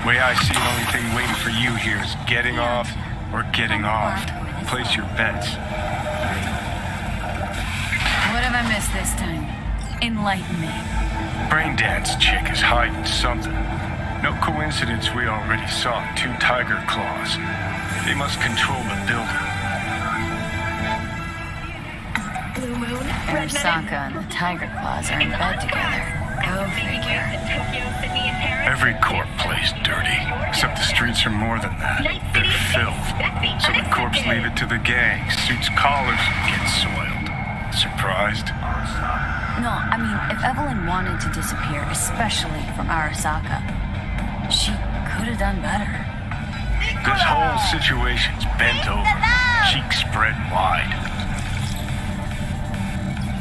Way I see it, the only thing waiting for you here is getting off or getting off. Place your bets. What have I missed this time? Enlighten me. Braindad's chick is hiding something. No coincidence we already saw 2 tiger claws. They must control the building. Blue Moon. Arasaka and the tiger claws are in bed together. Go figure. Every corp plays dirty, except the streets are more than that. They're filth. So the corps leave it to the gang. Suits collars get soiled. Surprised? No, I mean, if Evelyn wanted to disappear, especially from Arasaka, she could have done better. This whole situation's bent over, cheeks spread wide.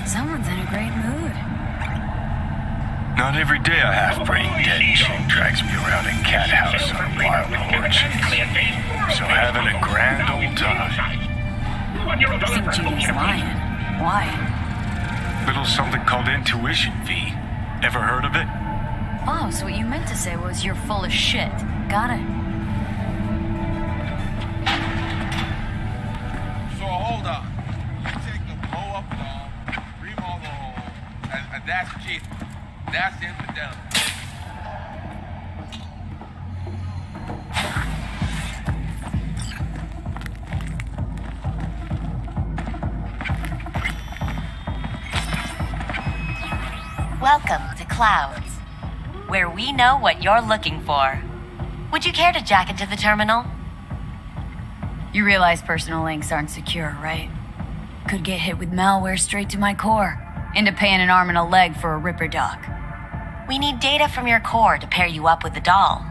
Someone's in a great mood. Not every day a half-brain dead chick drags me around a cat house on wild horses. So having a grand old time. I think Judy's lying. Why? Little something called intuition, V. Ever heard of it? Oh, so what you meant to say was you're full of shit. Got it. So hold on. You take the blow-up doll, remodel the hole, and that's cheating. That's infidelity. Welcome to Clouds, where we know what you're looking for. Would you care to jack into the terminal? You realize personal links aren't secure, right? Could get hit with malware straight to my core. Into paying an arm and a leg for a Ripper doc. We need data from your core to pair you up with the doll.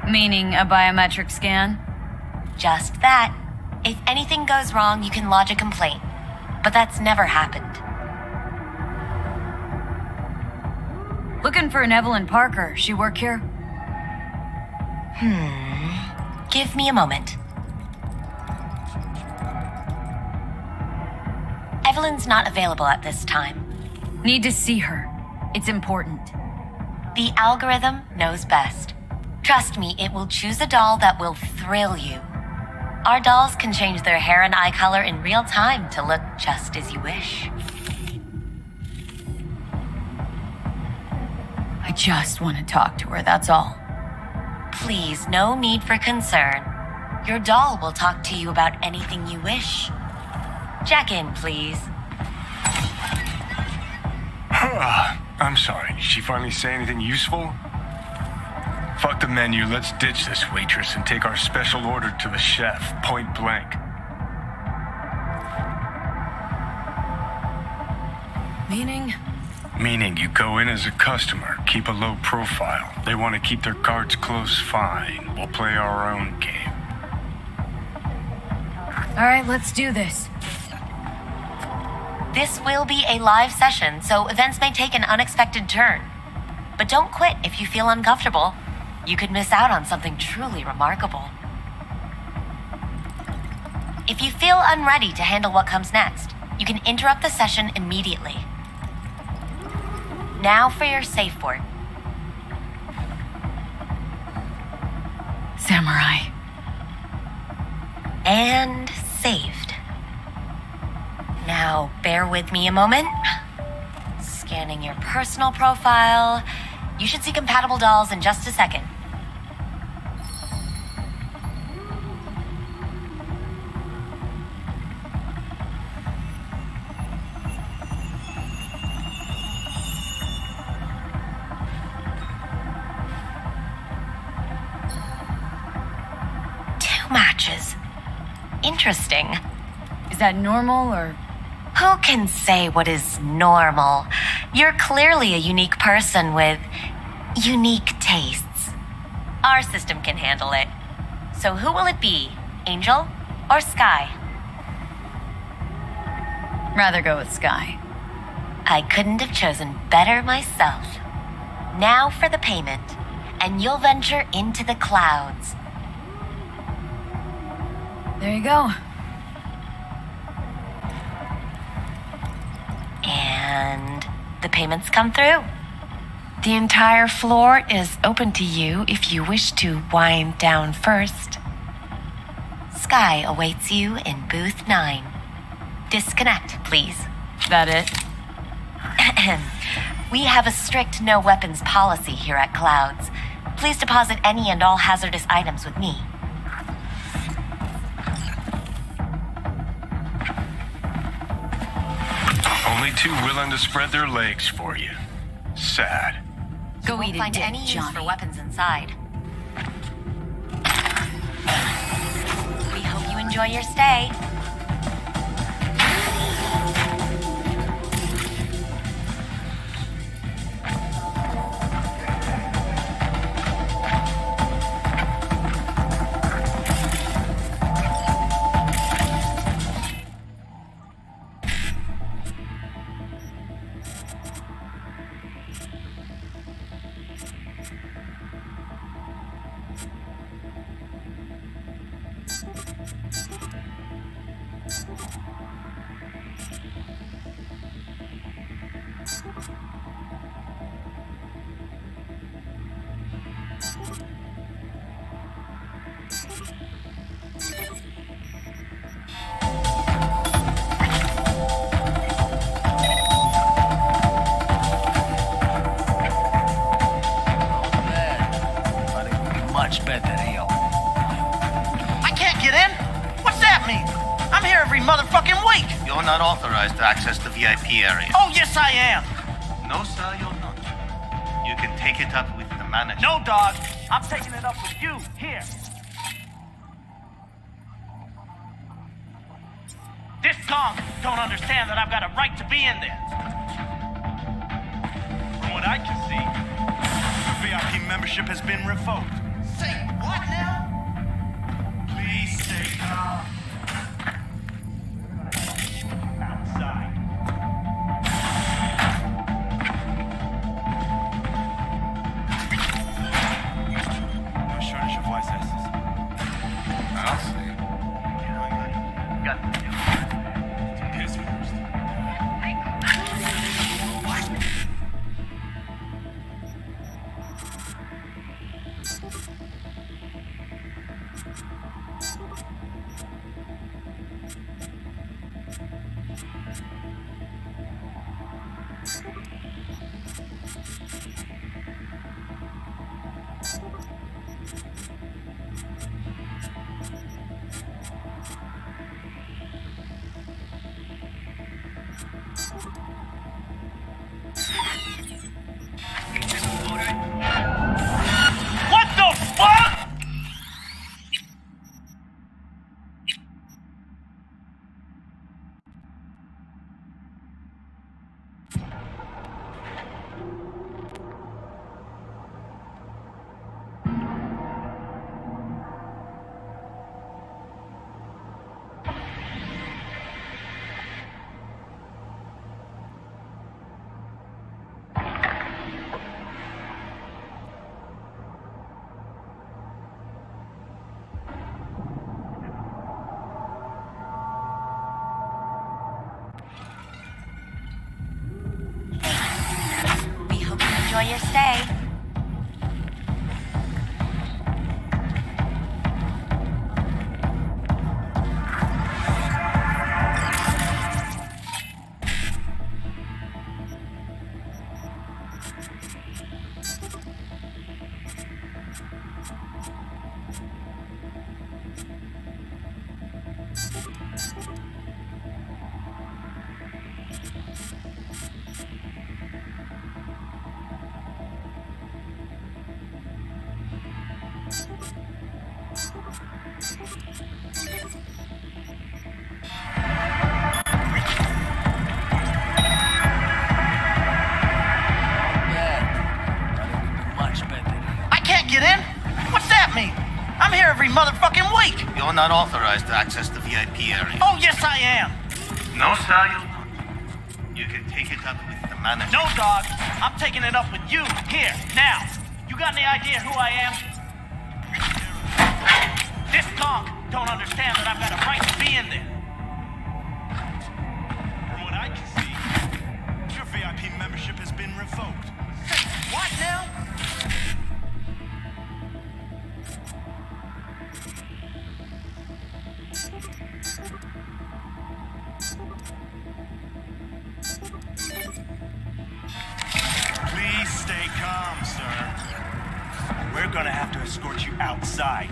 Meaning a biometric scan? Just that. If anything goes wrong, you can lodge a complaint. But that's never happened. Looking for an Evelyn Parker. She work here? Give me a moment. Evelyn's not available at this time. Need to see her. It's important. The algorithm knows best. Trust me, it will choose a doll that will thrill you. Our dolls can change their hair and eye color in real time to look just as you wish. I just want to talk to her, that's all. Please, no need for concern. Your doll will talk to you about anything you wish. Jack in, please. I'm sorry, did she finally say anything useful? Fuck the menu, let's ditch this waitress and take our special order to the chef, point blank. Meaning? Meaning you go in as a customer, keep a low profile. They want to keep their cards close, fine. We'll play our own game. Alright, let's do this. This will be a live session, so events may take an unexpected turn. But don't quit if you feel uncomfortable. You could miss out on something truly remarkable. If you feel unready to handle what comes next, you can interrupt the session immediately. Now for your safe word. Samurai. And saved. Now, bear with me a moment. Scanning your personal profile. You should see compatible dolls in just a second. Two matches. Interesting. Is that normal or... Who can say what is normal? You're clearly a unique person with unique tastes. Our system can handle it. So who will it be? Angel or Sky? Rather go with Sky. I couldn't have chosen better myself. Now for the payment, and you'll venture into the clouds. There you go. And the payments come through. The entire floor is open to you if you wish to wind down first. Sky awaits you in booth 9. Disconnect, please. That it? We have a strict no weapons policy here at Clouds. Please deposit any and all hazardous items with me. Only two willing to spread their legs for you. Sad. Go You won't eat a find dick, any use Johnny. for weapons inside. We hope you enjoy your stay. Much better here. I can't get in? What's that mean? I'm here every motherfucking week. You're not authorized to access the VIP area. Oh, yes, I am. No, sir, you're not. You can take it up with the manager. No, dog. I'm taking it up with you. Here. This gong don't understand that I've got a right to be in there. From what I can see, your VIP membership has been revoked. Say what now? Please stay calm. Outside. No shortage of voice asses. I'll see. Got the deal. Piss first. What the fuck? We hope you enjoy your stay. Much better here. I can't get in? What's that mean? I'm here every motherfucking week. You're not authorized to access the VIP area. Oh, yes, I am. No, sir, you're not. You can take it up with the manager. No, dog. I'm taking it up with you. Here, now. You got any idea who I am? This gong don't understand that I've got a right to be in there. From what I can see, your VIP membership has been revoked. Say what now? Please stay calm, sir. We're gonna have to escort you outside.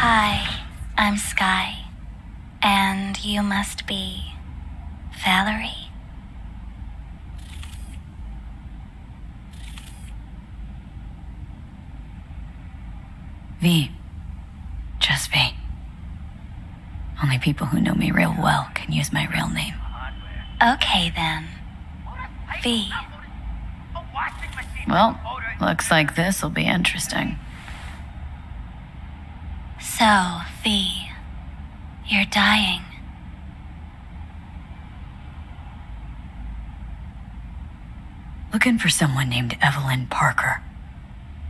Hi, I'm Sky. And you must be Valerie? V. Just V. Only people who know me real well can use my real name. Okay then. V. Well, looks like this'll be interesting. So, V, you're dying. Looking for someone named Evelyn Parker.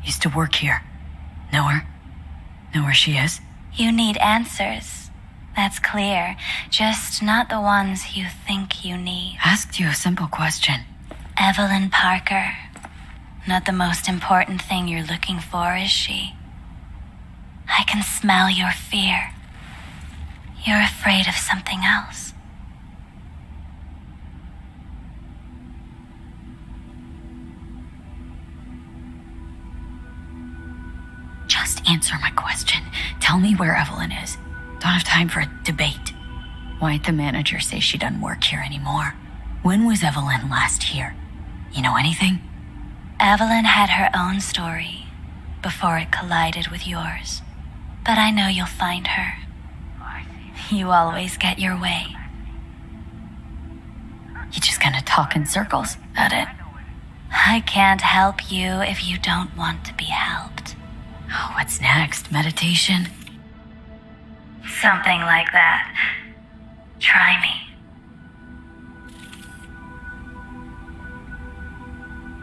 Used to work here. Know her? Know where she is? You need answers. That's clear. Just not the ones you think you need. Asked you a simple question. Evelyn Parker. Not the most important thing you're looking for, is she? I can smell your fear. You're afraid of something else. Just answer my question. Tell me where Evelyn is. Don't have time for a debate. Why'd the manager say she doesn't work here anymore? When was Evelyn last here? You know anything? Evelyn had her own story before it collided with yours. But I know you'll find her. You always get your way. You just gonna talk in circles? That it? I can't help you if you don't want to be helped. Oh, what's next? Meditation? Something like that. Try me.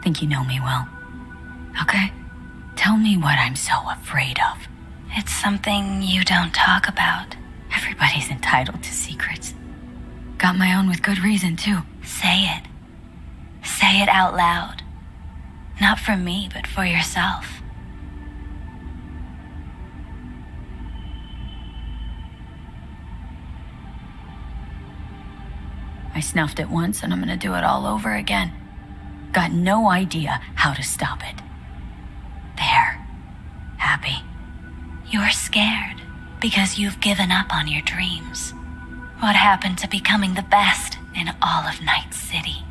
Think you know me well. Okay? Tell me what I'm so afraid of. It's something you don't talk about. Everybody's entitled to secrets. Got my own with good reason, too. Say it. Say it out loud. Not for me, but for yourself. I snuffed it once and I'm gonna do it all over again. Got no idea how to stop it. There. Happy. You're scared because you've given up on your dreams. What happened to becoming the best in all of Night City?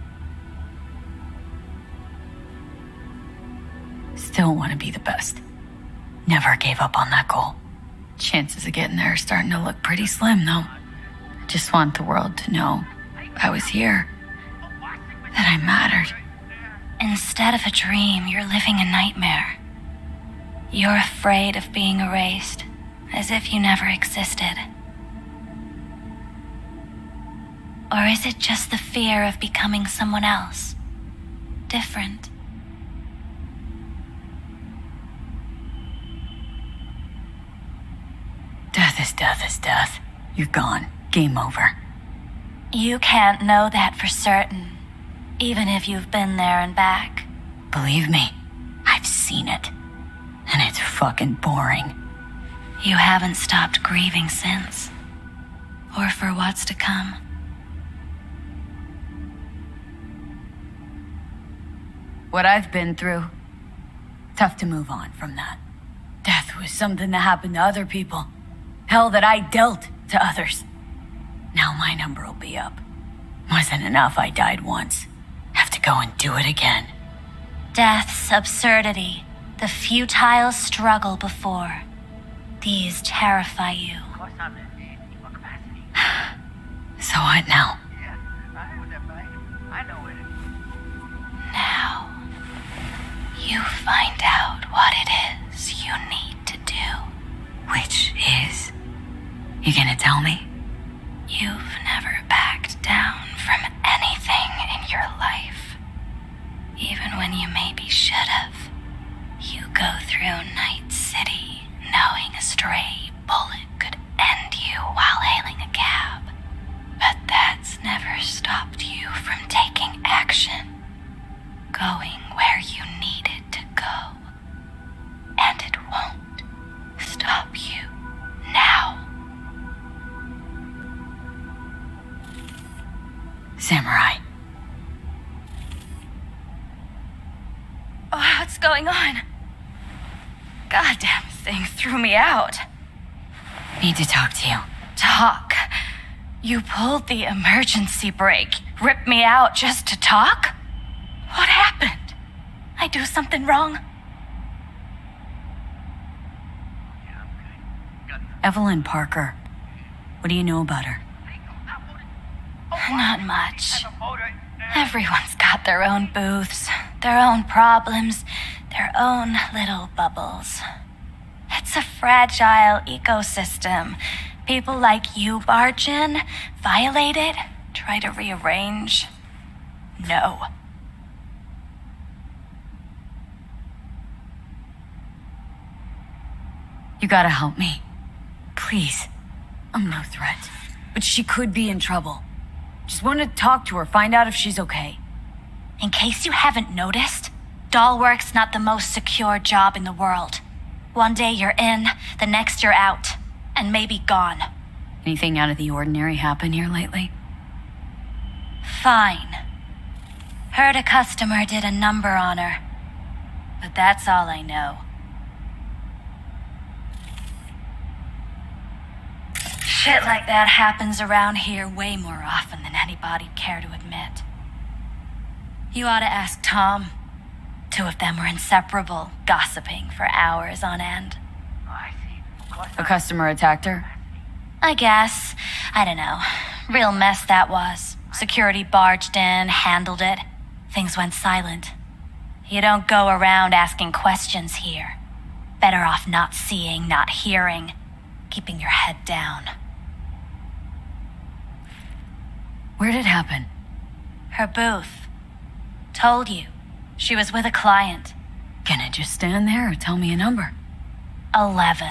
Still want to be the best. Never gave up on that goal. Chances of getting there are starting to look pretty slim, though. I just want the world to know I was here. That I mattered. Instead of a dream, you're living a nightmare. You're afraid of being erased, as if you never existed. Or is it just the fear of becoming someone else? Different. Death is death is death. You're gone. Game over. You can't know that for certain, even if you've been there and back. Believe me, I've seen it. And it's fucking boring. You haven't stopped grieving since. Or for what's to come. What I've been through, tough to move on from that. Death was something that happened to other people. Hell that I dealt to others. Now my number will be up. Wasn't enough I died once. Have to go and do it again. Death's absurdity, the futile struggle before. These terrify you. So what now? Now, you find out what it is you need to do. Which is? You gonna tell me? You've never backed down from anything in your life. Even when you maybe should have. You go through Night City knowing a stray bullet could end you while hailing a cab. But that's never stopped you from taking action. Going where you needed to go. And it won't stop you now. Samurai. Oh, what's going on? Goddamn thing threw me out. Need to talk to you. Talk? You pulled the emergency brake, ripped me out just to talk? What happened? I do something wrong? Evelyn Parker. What do you know about her? Not much. Everyone's got their own booths, their own problems, their own little bubbles. It's a fragile ecosystem. People like you barge in, violate it, try to rearrange. No. You gotta help me. Please. I'm no threat. But she could be in trouble. Just want to talk to her, find out if she's okay. In case you haven't noticed, doll work's not the most secure job in the world. One day you're in, the next you're out, and maybe gone. Anything out of the ordinary happen here lately? Fine. Heard a customer did a number on her. But that's all I know. Shit like that happens around here way more often than anybody'd care to admit. You ought to ask Tom. Two of them were inseparable, gossiping for hours on end. A customer attacked her? I guess. I don't know. Real mess that was. Security barged in, handled it. Things went silent. You don't go around asking questions here. Better off not seeing, not hearing. Keeping your head down. Where did it happen? Her booth. Told you. She was with a client. Can I just stand there or tell me a number? 11.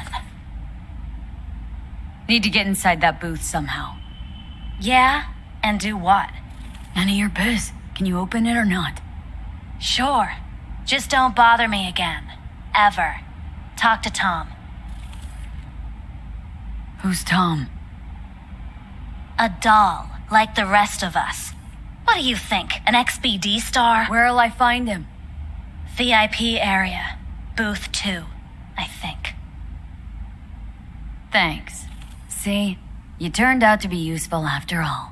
Need to get inside that booth somehow. Yeah? And do what? None of your biz. Can you open it or not? Sure. Just don't bother me again. Ever. Talk to Tom. Who's Tom? A doll, like the rest of us. What do you think, an XBD star? Where'll I find him? VIP area. Booth 2, I think. Thanks. See, you turned out to be useful after all.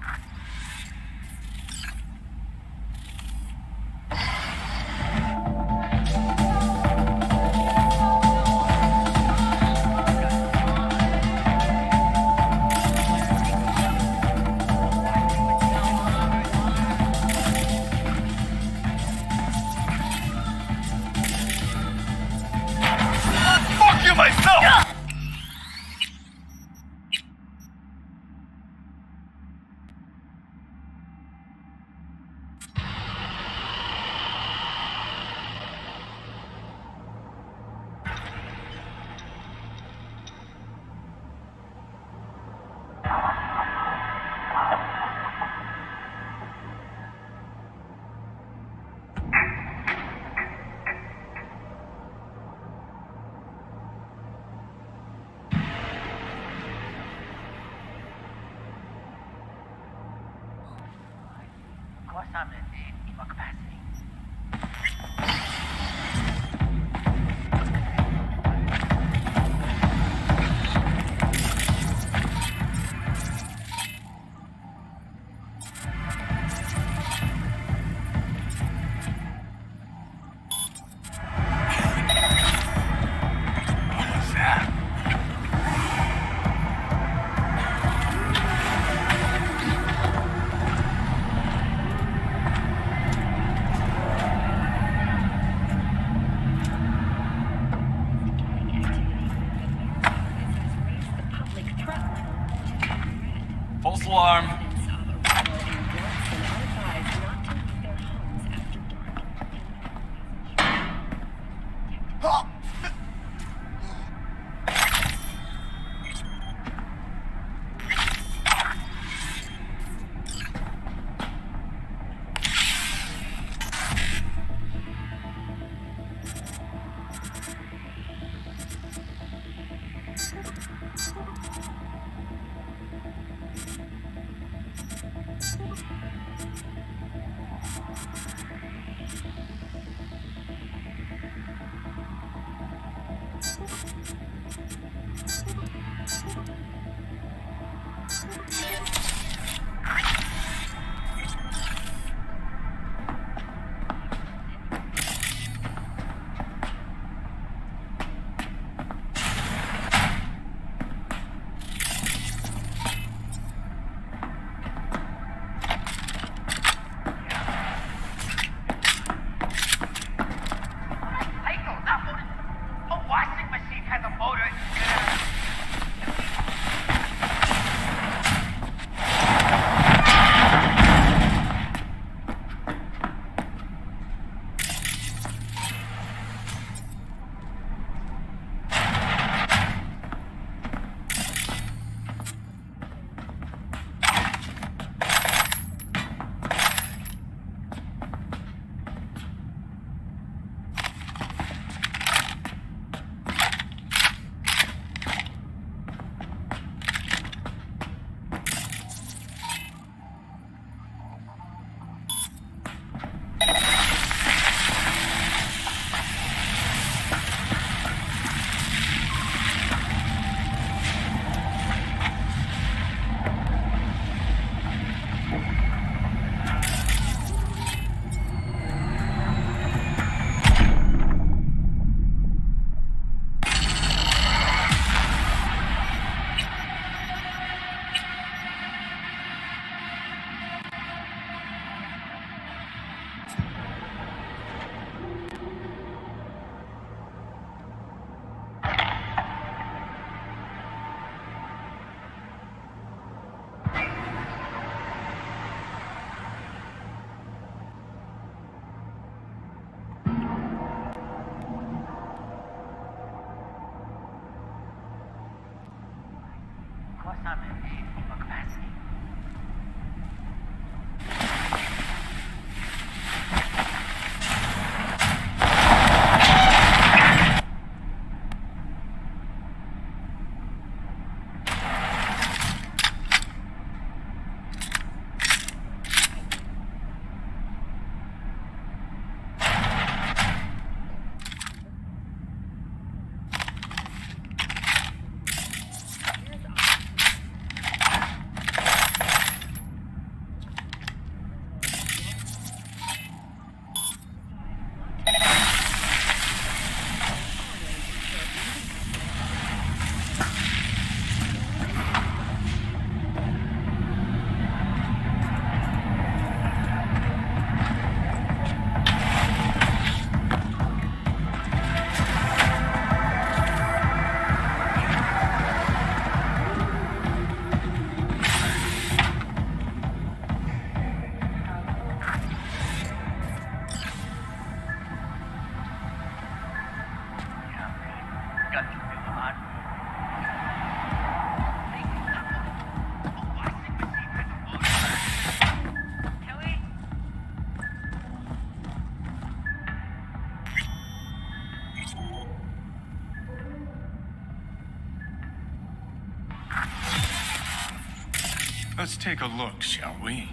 Let's take a look, shall we?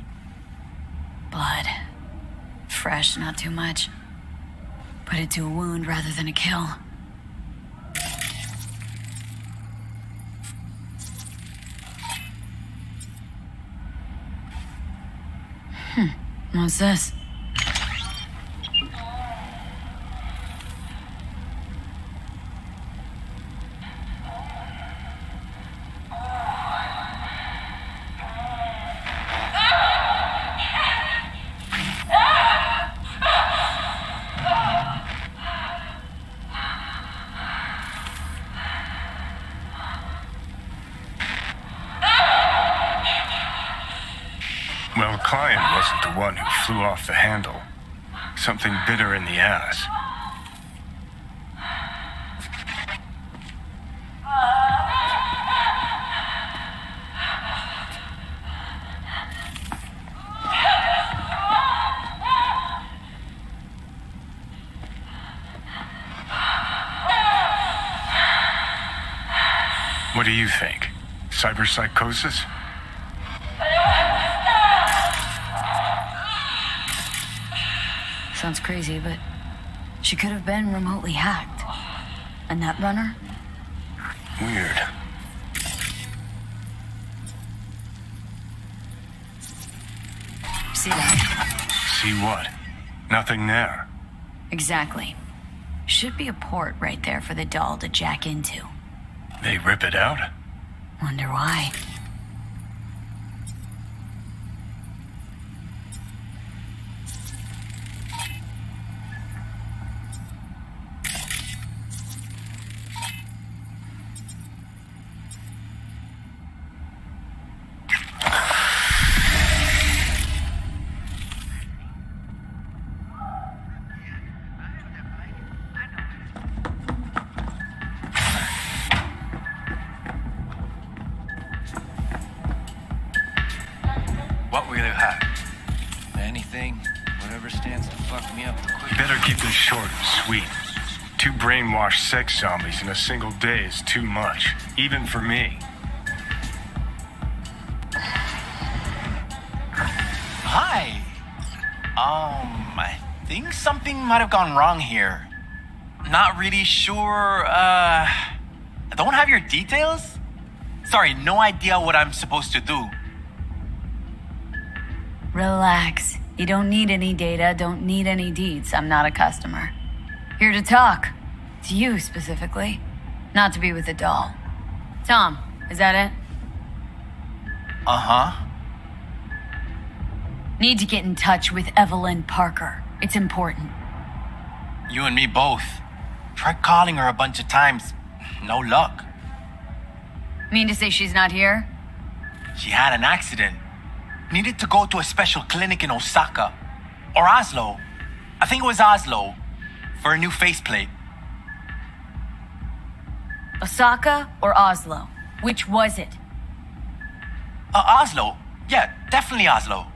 Blood. Fresh, not too much. Put it to a wound rather than a kill. What's this? Well, client wasn't the one who flew off the handle. Something bit her in the ass. What do you think? Cyberpsychosis? Sounds crazy, but she could have been remotely hacked. A netrunner? Weird. See that? See what? Nothing there. Exactly. Should be a port right there for the doll to jack into. They rip it out? Wonder why. What will you have? Anything, whatever stands to fuck me up the You quickest. better keep this short and sweet. 2 brainwashed sex zombies in a single day is too much, even for me. Hi. I think something might have gone wrong here. Not really sure, I don't have your details? Sorry, no idea what I'm supposed to do. Relax. You don't need any data, don't need any deeds. I'm not a customer. Here to talk. To you specifically. Not to be with the doll. Tom, is that it? Uh-huh. Need to get in touch with Evelyn Parker. It's important. You and me both. Tried calling her a bunch of times. No luck. Mean to say she's not here? She had an accident. Needed to go to a special clinic in Osaka. Or Oslo. I think it was Oslo. For a new faceplate. Osaka or Oslo? Which was it? Oslo. Yeah, definitely Oslo.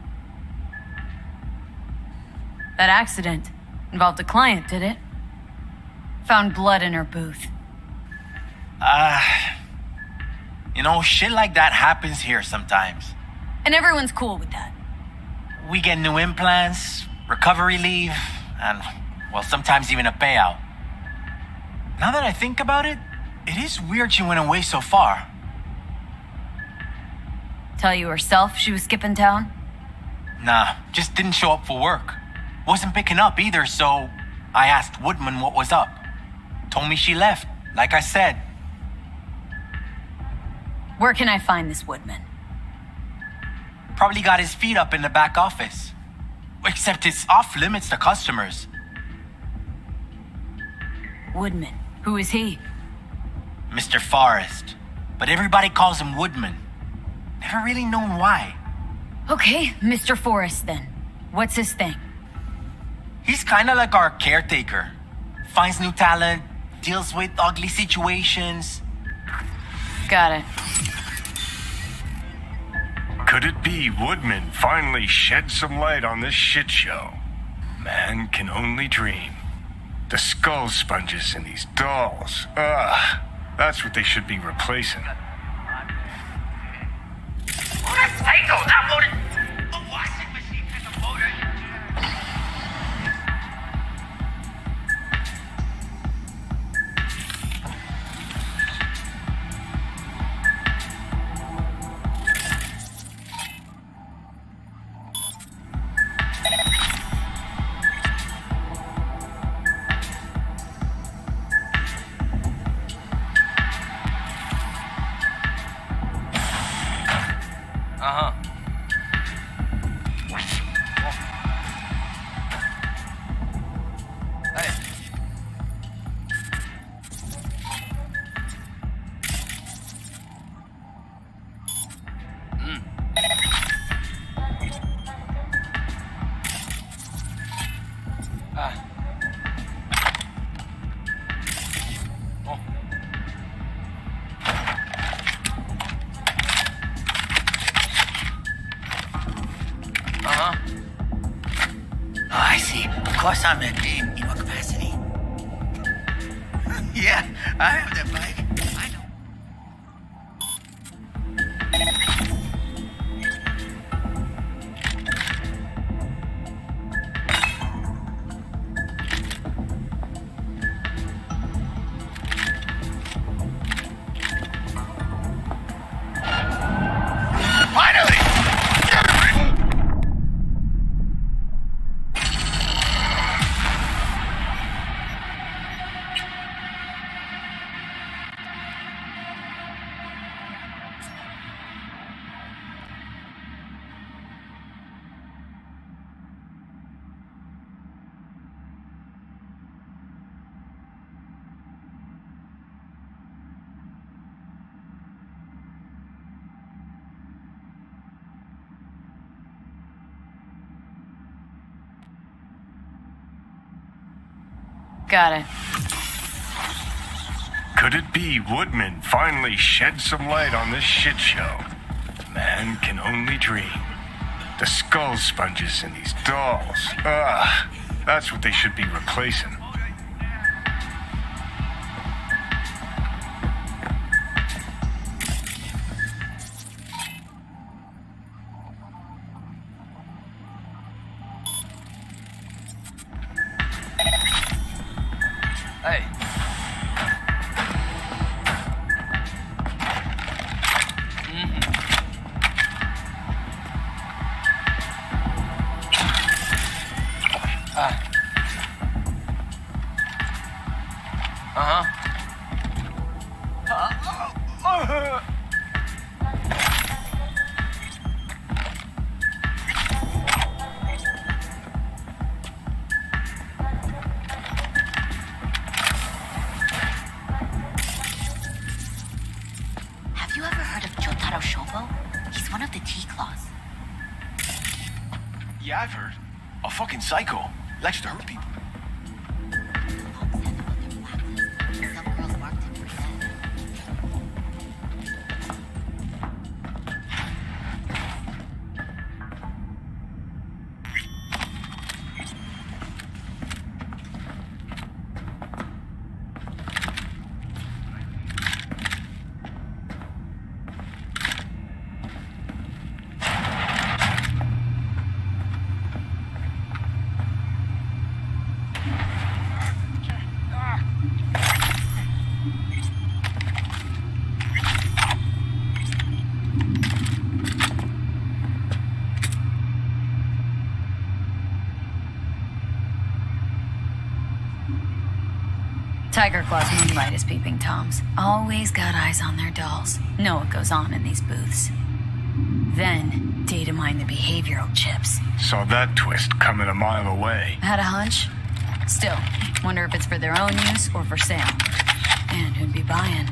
That accident involved a client, did it? Found blood in her booth. Shit like that happens here sometimes. And everyone's cool with that. We get new implants, recovery leave, and, well, sometimes even a payout. Now that I think about it, it is weird she went away so far. Tell you herself she was skipping town? Nah, just didn't show up for work. Wasn't picking up either, so I asked Woodman what was up. Told me she left, like I said. Where can I find this Woodman? Probably got his feet up in the back office. Except it's off limits to customers. Woodman. Who is he? Mr. Forrest. But everybody calls him Woodman. Never really known why. Okay, Mr. Forrest then. What's his thing? He's kinda like our caretaker. Finds new talent, deals with ugly situations. Got it. Could it be Woodman finally shed some light on this shit show? Man can only dream. The skull sponges in these dolls. Ugh. That's what they should be replacing. Psycho downloaded a washing machine has a motor. Uh-huh. Hey. Oh. Uh-huh. Oh, I see. Of course I'm in what capacity? Yeah, I have that bike. I know. Finally! Got it. Could it be Woodman finally shed some light on this shit show? Man can only dream. The skull sponges in these dolls. Ugh. That's what they should be replacing. Hey. Uh-huh. Have you ever heard of Jotaro Shobo? He's one of the T-Claws. Yeah, I've heard. A fucking psycho. Likes to hurt people. Some girls marked him for death. Tiger Claw's moonlight is peeping Toms. Always got eyes on their dolls. Know what goes on in these booths. Then, data mine the behavioral chips. Saw that twist coming a mile away. Had a hunch? Still, wonder if it's for their own use or for sale. And who'd be buying?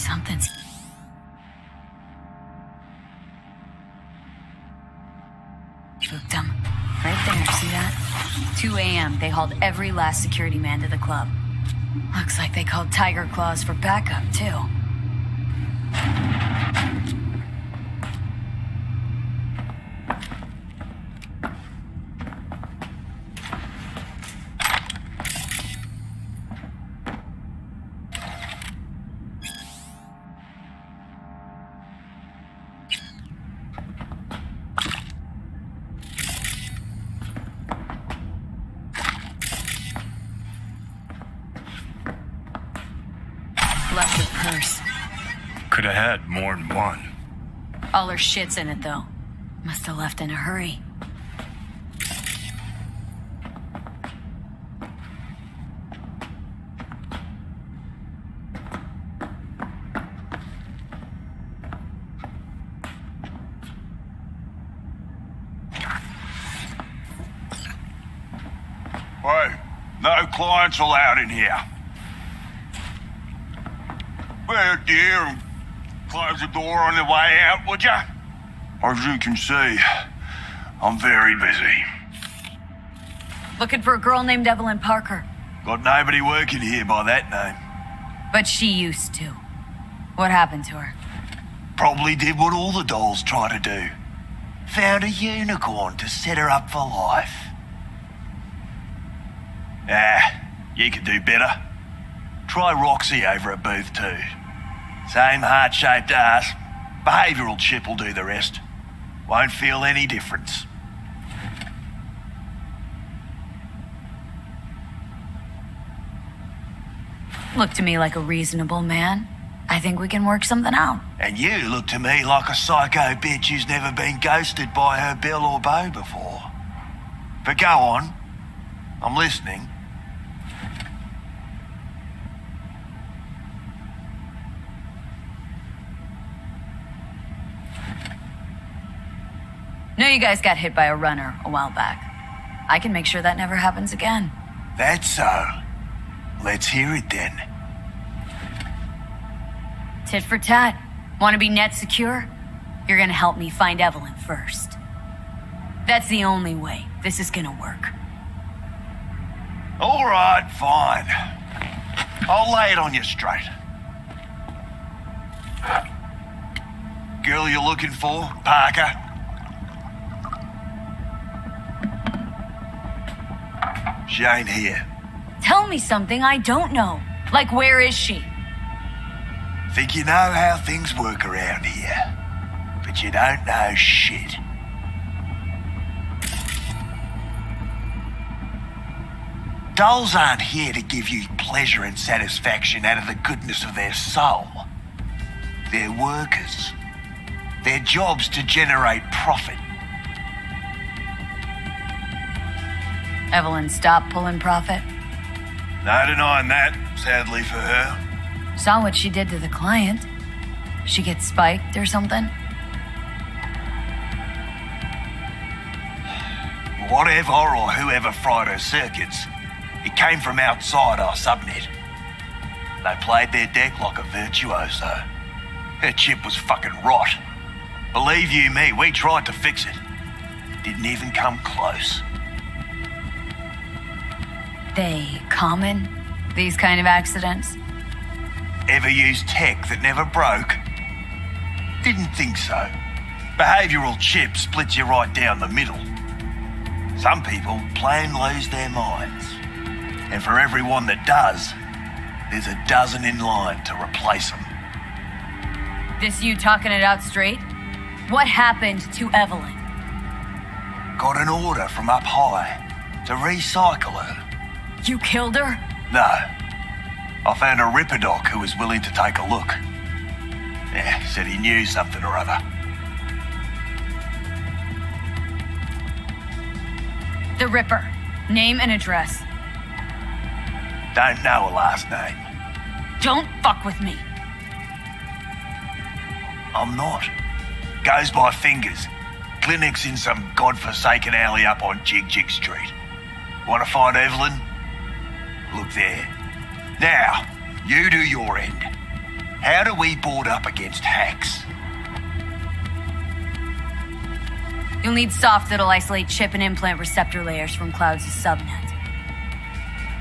Something's... spooked them. Right there, see that? 2 a.m., they hauled every last security man to the club. Looks like they called Tiger Claws for backup, too. Left her purse. Could have had more than one. All her shit's in it, though. Must have left in a hurry. Hey, no clients allowed in here. Well, dear, close the door on the way out, would ya? As you can see, I'm very busy. Looking for a girl named Evelyn Parker. Got nobody working here by that name. But she used to. What happened to her? Probably did what all the dolls try to do. Found a unicorn to set her up for life. You could do better. Try Roxy over at Booth 2. Same heart-shaped ass. Behavioural chip will do the rest. Won't feel any difference. Look to me like a reasonable man. I think we can work something out. And you look to me like a psycho bitch who's never been ghosted by her bill or beau before. But go on. I'm listening. Know you guys got hit by a runner a while back. I can make sure that never happens again. That's so. Let's hear it then. Tit for tat. Want to be net secure? You're gonna help me find Evelyn first. That's the only way this is gonna work. All right, fine. I'll lay it on you straight. Girl you're looking for, Parker? She ain't here. Tell me something I don't know. Like, where is she? Think you know how things work around here, but you don't know shit. Dolls aren't here to give you pleasure and satisfaction out of the goodness of their soul. They're workers. Their job's to generate profit. Evelyn stopped pulling profit. No denying that, sadly for her. Saw what she did to the client. She gets spiked or something? Whatever or whoever fried her circuits, it came from outside our subnet. They played their deck like a virtuoso. Her chip was fucking rot. Believe you me, we tried to fix it. Didn't even come close. They common? These kind of accidents? Ever used tech that never broke? Didn't think so. Behavioural chip splits you right down the middle. Some people plain lose their minds. And for everyone that does, there's a dozen in line to replace them. This you talking it out straight? What happened to Evelyn? Got an order from up high to recycle her. You killed her? No. I found a Ripper doc who was willing to take a look. Yeah, said he knew something or other. The Ripper. Name and address. Don't know a last name. Don't fuck with me. I'm not. Goes by fingers. Clinic's in some godforsaken alley up on Jig Jig Street. Want to find Evelyn? Look there. Now, you do your end. How do we board up against hacks? You'll need soft that'll isolate chip and implant receptor layers from Cloud's subnet.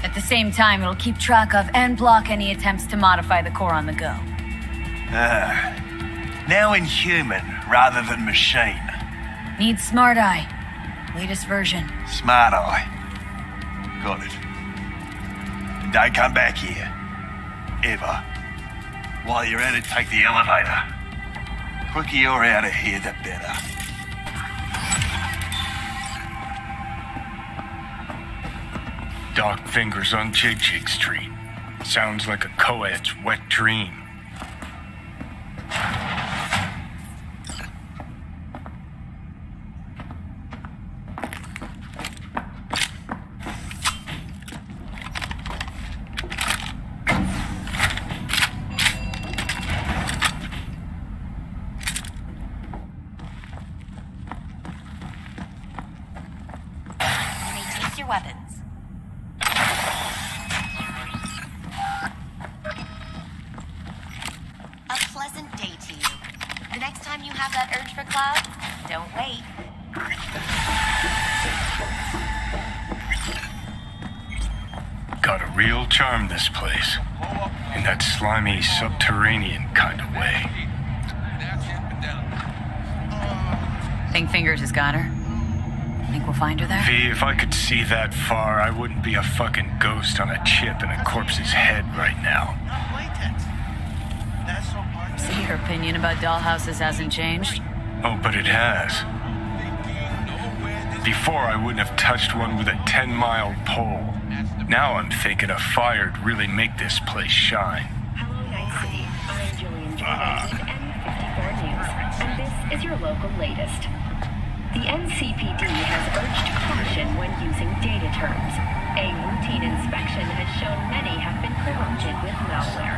At the same time, it'll keep track of and block any attempts to modify the core on the go. Now in human rather than machine. Need Smart Eye. Latest version. Smart Eye. Got it. And don't come back here. Ever. While you're at it, take the elevator. Quicker you're out of here, the better. Dark fingers on Jig Street. Sounds like a co-ed's wet dream. You may take your weapons. A pleasant day to you. The next time you have that urge for Cloud, don't wait. Got a real charm, this place. In that slimy, subterranean kind of way. That's it, and then Think Fingers has got her? Think we'll find her there? V, if I could see that far, I wouldn't be a fucking ghost on a chip in a corpse's head right now. Not latex. That's so hard. So your opinion about dollhouses hasn't changed? Oh, but it has. Before, I wouldn't have touched one with a 10-mile pole. Now I'm thinking a fire'd really make this place shine. Hello, Night City. I'm Julian Jordan with N54 News, and this is your local latest. The NCPD has urged caution when using data terms. A routine inspection has shown many have been corrupted with malware.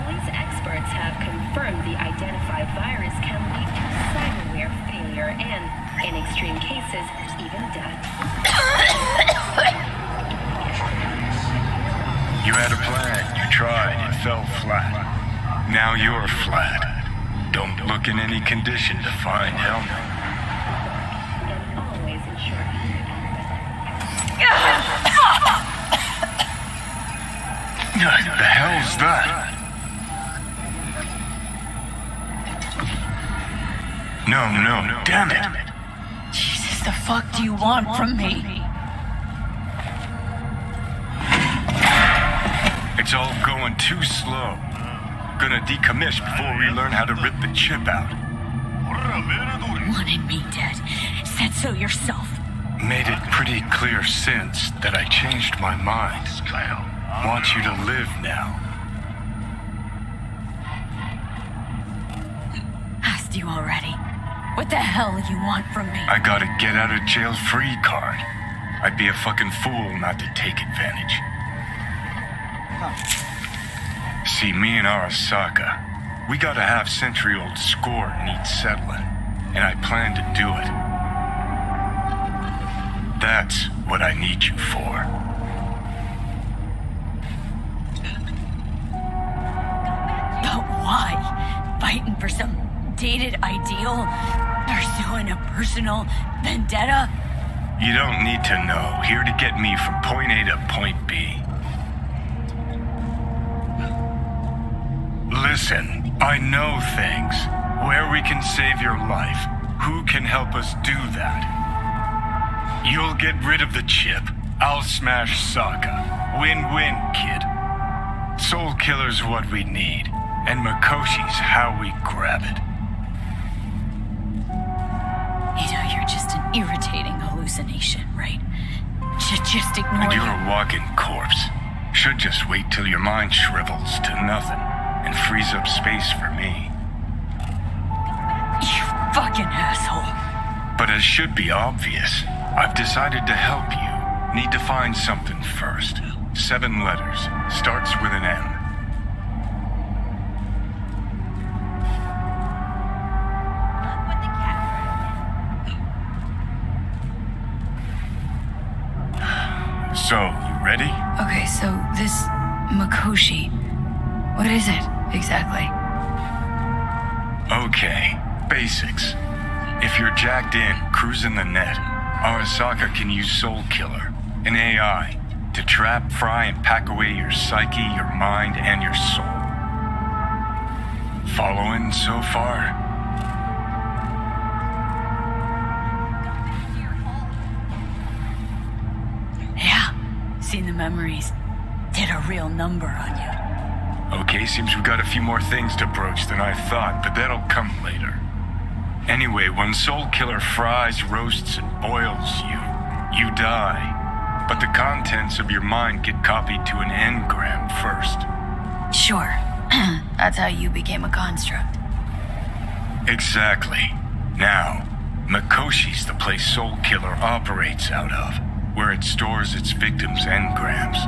Police experts have confirmed the identified virus can lead to cyberware failure and, in extreme cases, even death. You had a plan, you tried, it fell flat. Now you're flat. Don't look in any condition to find help. And always ensure What the hell's that? No, damn it. Jesus, the fuck do you want from me? It's all going too slow. Gonna decommission before we learn how to rip the chip out. Wanted me dead. Said so yourself. Made it pretty clear since that I changed my mind. Want you to live now. Asked you already. What the hell you want from me? I got a get out of jail free card. I'd be a fucking fool not to take advantage. See, me and Arasaka, we got a half-century-old score needs settling, and I plan to do it. That's what I need you for. But why? Fighting for some dated ideal? Pursuing a personal vendetta? You don't need to know. Here to get me from point A to point B. Listen, I know things. Where we can save your life. Who can help us do that? You'll get rid of the chip. I'll smash Sokka. Win-win, kid. Soul Killer's what we need. And Makoshi's how we grab it. You know, you're just an irritating hallucination, right? Should just ignore And you. you're a walking corpse. Should just wait till your mind shrivels to nothing and frees up space for me. You fucking asshole. But it should be obvious. I've decided to help you. Need to find something first. 7 letters. Starts with an M. So, you ready? Okay, so this Makoshi, what is it? exactly? Okay, basics. If you're jacked in, cruising the net, Arasaka can use Soul Killer, an AI, to trap, fry, and pack away your psyche, your mind, and your soul. Following so far? Yeah, seen the memories. Did a real number on you. Okay, seems we've got a few more things to broach than I thought, but that'll come later. Anyway, when Soul Killer fries, roasts, and boils you, you die. But the contents of your mind get copied to an engram first. Sure. That's how you became a construct. Exactly. Now, Mikoshi's the place Soul Killer operates out of, where it stores its victims' engrams.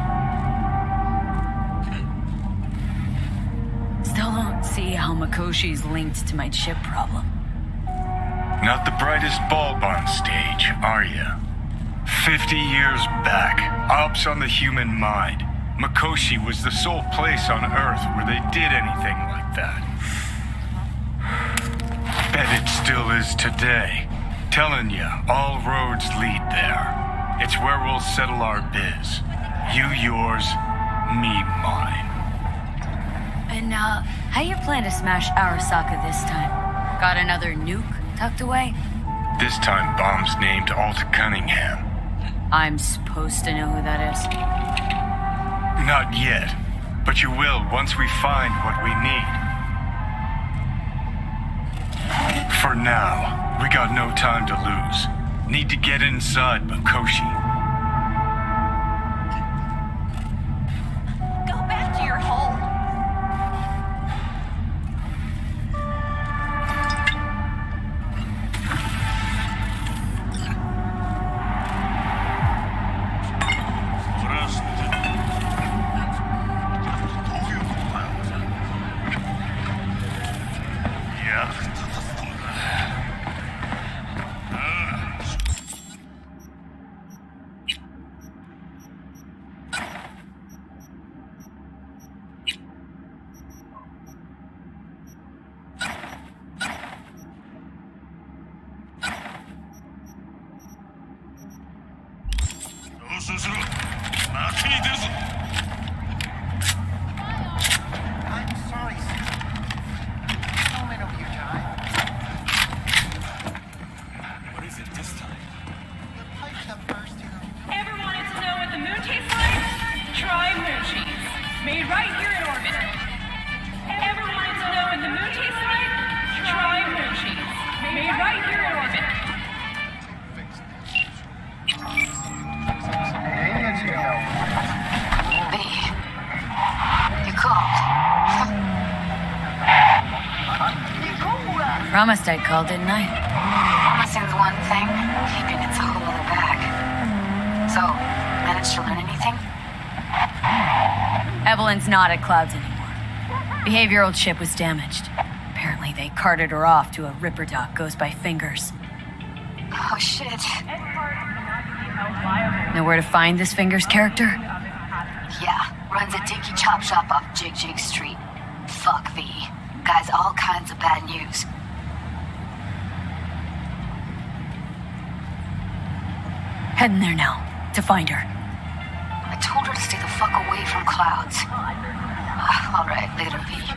Still don't see how Mikoshi's linked to my chip problem. Not the brightest bulb on stage, are ya? 50 years back, ops on the human mind. Mikoshi was the sole place on Earth where they did anything like that. Bet it still is today. Telling ya, all roads lead there. It's where we'll settle our biz. You yours, me mine. And, how you plan to smash Arasaka this time? Got another nuke tucked away? This time bomb's named Alt Cunningham. I'm supposed to know who that is. Not yet, but you will once we find what we need. For now, we got no time to lose. Need to get inside Mikoshi. Go back to your hole. I'm sorry, sir. Moment of your time. What is it this time? The pipes have burst here. Ever wanted to know what the moon tastes like? Try moon cheese. Made right here in orbit. Ever wanted to know what the moon tastes like? Try moon cheese. Made right here in orbit. You called. Promised I'd call, didn't I? Promising's one thing, keeping it's a whole other bag. So, managed to learn anything? Evelyn's not at Clouds anymore. Behavioral chip was damaged. Apparently they carted her off to a Ripper dock goes by Fingers. Oh shit. Know where to find this Fingers character? Yeah, runs a dinky chop shop off Jig Jig Street. Fuck V. Guy's all kinds of bad news. Heading there now, to find her. I told her to stay the fuck away from Clouds. Alright, later V.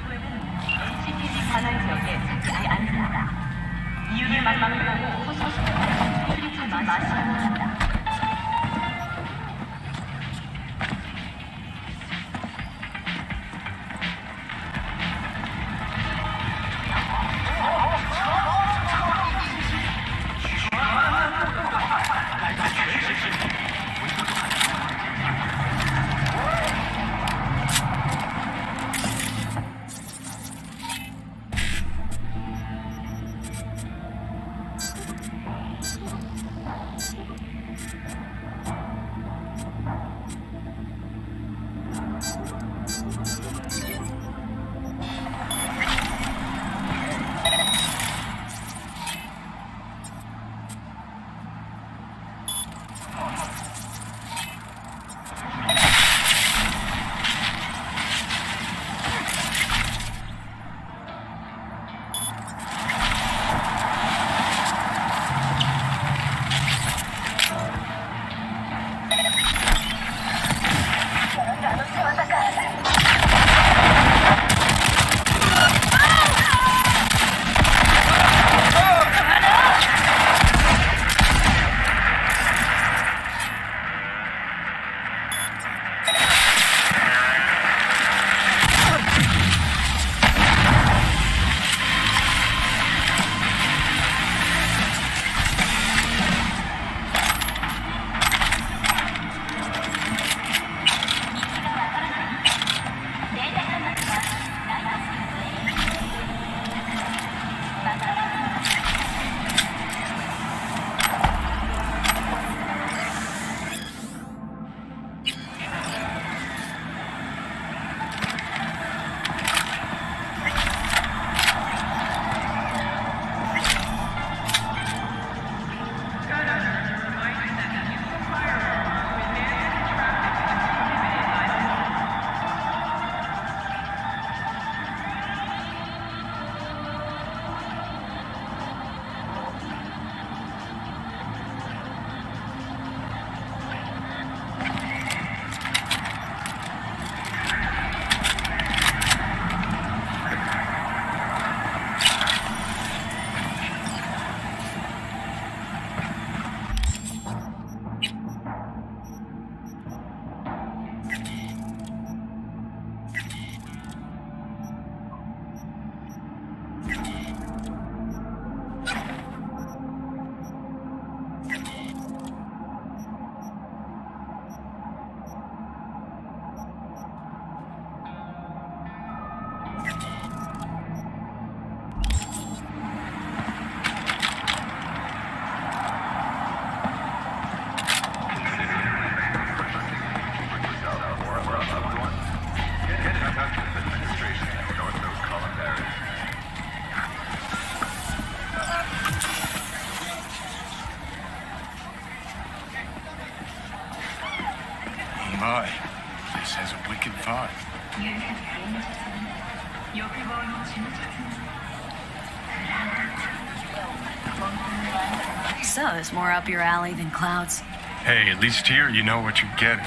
So, there's more up your alley than clouds. Hey, at least here you know what you're getting.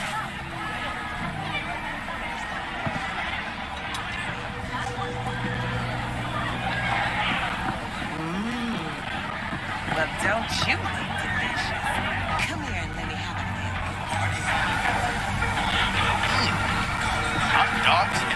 Well, don't you look delicious? Come here and let me have a look. Hot dogs and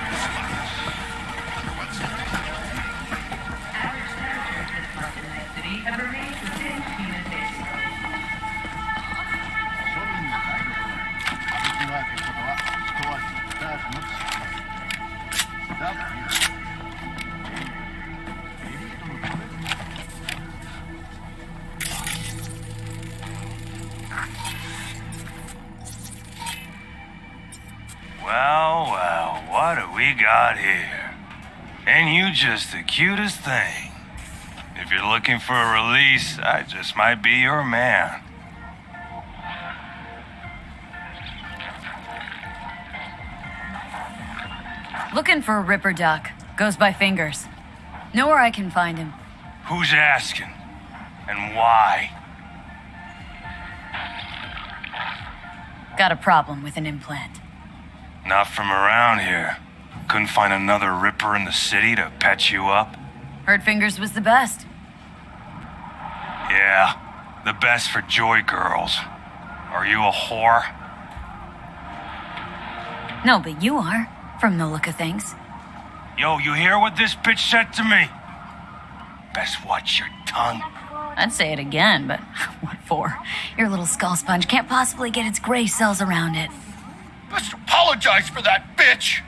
Well, what do we got here? Ain't you just the cutest thing? If you're looking for a release, I just might be your man. Looking for a ripper duck. Goes by Fingers. Know where I can find him. Who's asking? And why? Got a problem with an implant. Not from around here. Couldn't find another ripper in the city to patch you up? Heard Fingers was the best. Yeah, the best for joy girls. Are you a whore? No, but you are, from the look of things. Yo, you hear what this bitch said to me? Best watch your tongue. I'd say it again, but what for? Your little skull sponge can't possibly get its gray cells around it. Best apologize for that bitch!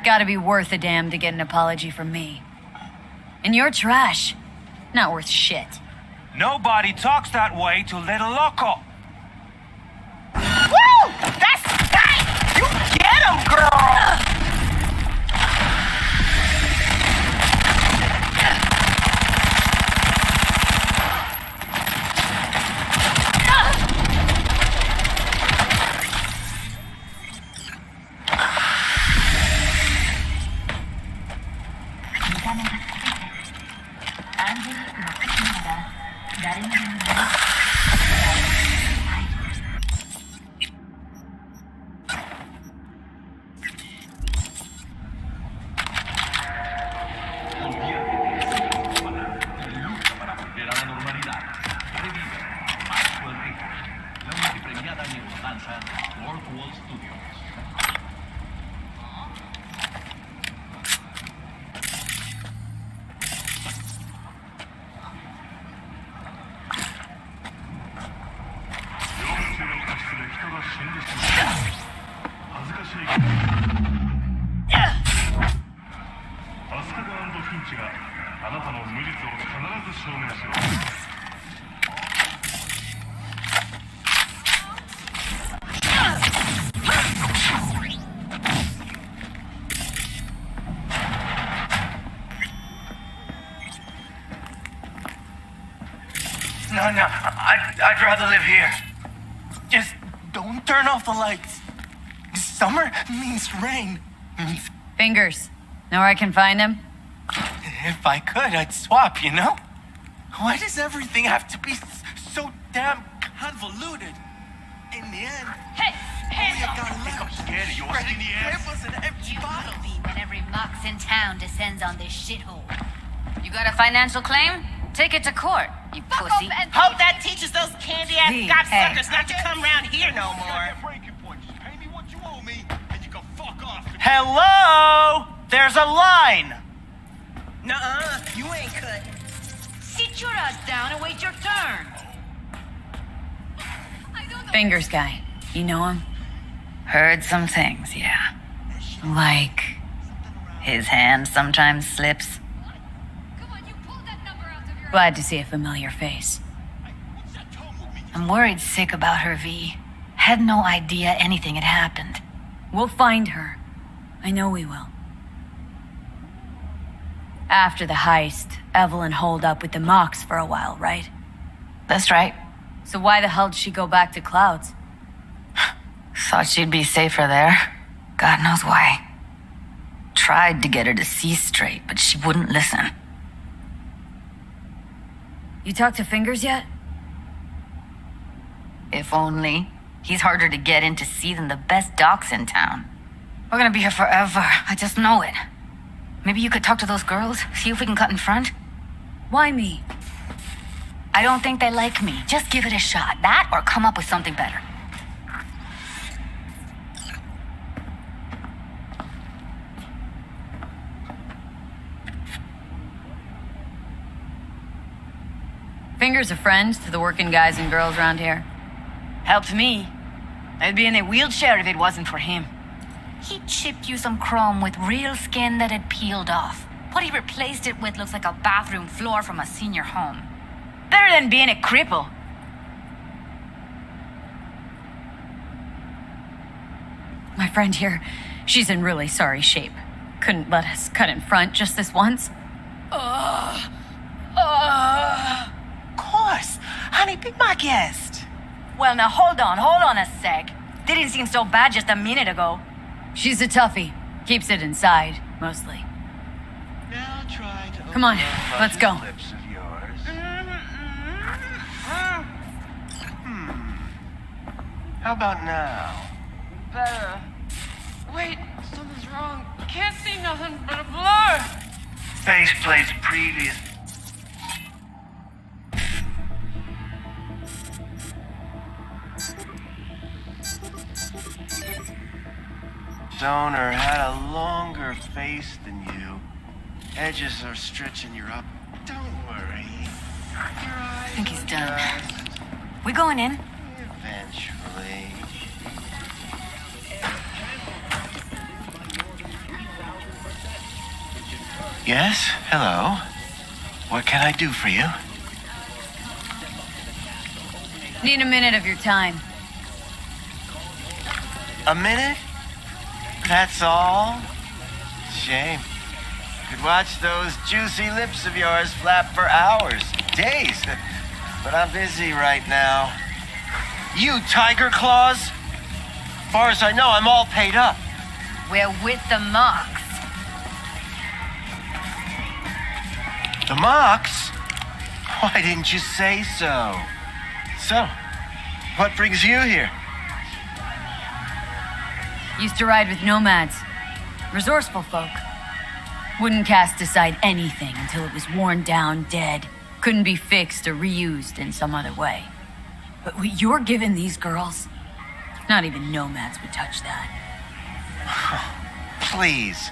Gotta be worth a damn to get an apology from me. And you're trash. Not worth shit. Nobody talks that way to Little Loco. Woo! That's right! You get him, girl! No, I'd rather live here. Just don't turn off the lights. Summer means rain. Fingers. Know where I can find him? If I could, I'd swap, you know? Why does everything have to be so damn convoluted? In the end, all you gotta look up scared of you. It was an empty bottle. When every mox in town descends on this shithole. You got a financial claim? Take it to court, you pussy. Hope that teaches those candy-ass cocksuckers not to come around here no more. Hello? There's a line. Nuh-uh, you ain't cut. Sit your ass down and wait your turn. Fingers guy. You know him? Heard some things, yeah. Like his hand sometimes slips. Glad to see a familiar face. I'm worried sick about her, V. Had no idea anything had happened. We'll find her. I know we will. After the heist, Evelyn holed up with the Mox for a while, right? That's right. So why the hell did she go back to Clouds? Thought she'd be safer there. God knows why. Tried to get her to see straight, but she wouldn't listen. You talked to Fingers yet? If only. He's harder to get in to see than the best docs in town. We're gonna be here forever. I just know it. Maybe you could talk to those girls, see if we can cut in front? Why me? I don't think they like me. Just give it a shot. That or come up with something better. Fingers a friend to the working guys and girls around here. Helped me. I'd be in a wheelchair if it wasn't for him. He chipped you some chrome with real skin that had peeled off. What he replaced it with looks like a bathroom floor from a senior home. Better than being a cripple. My friend here, she's in really sorry shape. Couldn't let us cut in front just this once. Of course. Honey, be my guest. Well, now hold on a sec. Didn't seem so bad just a minute ago. She's a toughie. Keeps it inside, mostly. Now try to Come on, let's go. Lips of yours. How about now? Better. Wait, something's wrong. Can't see nothing but a blur. Faceplate's previous. Donor had a longer face than you. Edges are stretching you up. Don't worry. Your eyes I think he's will done. adjust We going in? eventually. Yes? Hello? What can I do for you? Need a minute of your time. A minute? That's all? Shame. Could watch those juicy lips of yours flap for hours, days. But I'm busy right now. You tiger claws? Far as I know, I'm all paid up. We're with the Mox. The Mox? Why didn't you say so? So, what brings you here? Used to ride with nomads. Resourceful folk. Wouldn't cast aside anything until it was worn down, dead. Couldn't be fixed or reused in some other way. But what you're giving these girls, not even nomads would touch that. Please,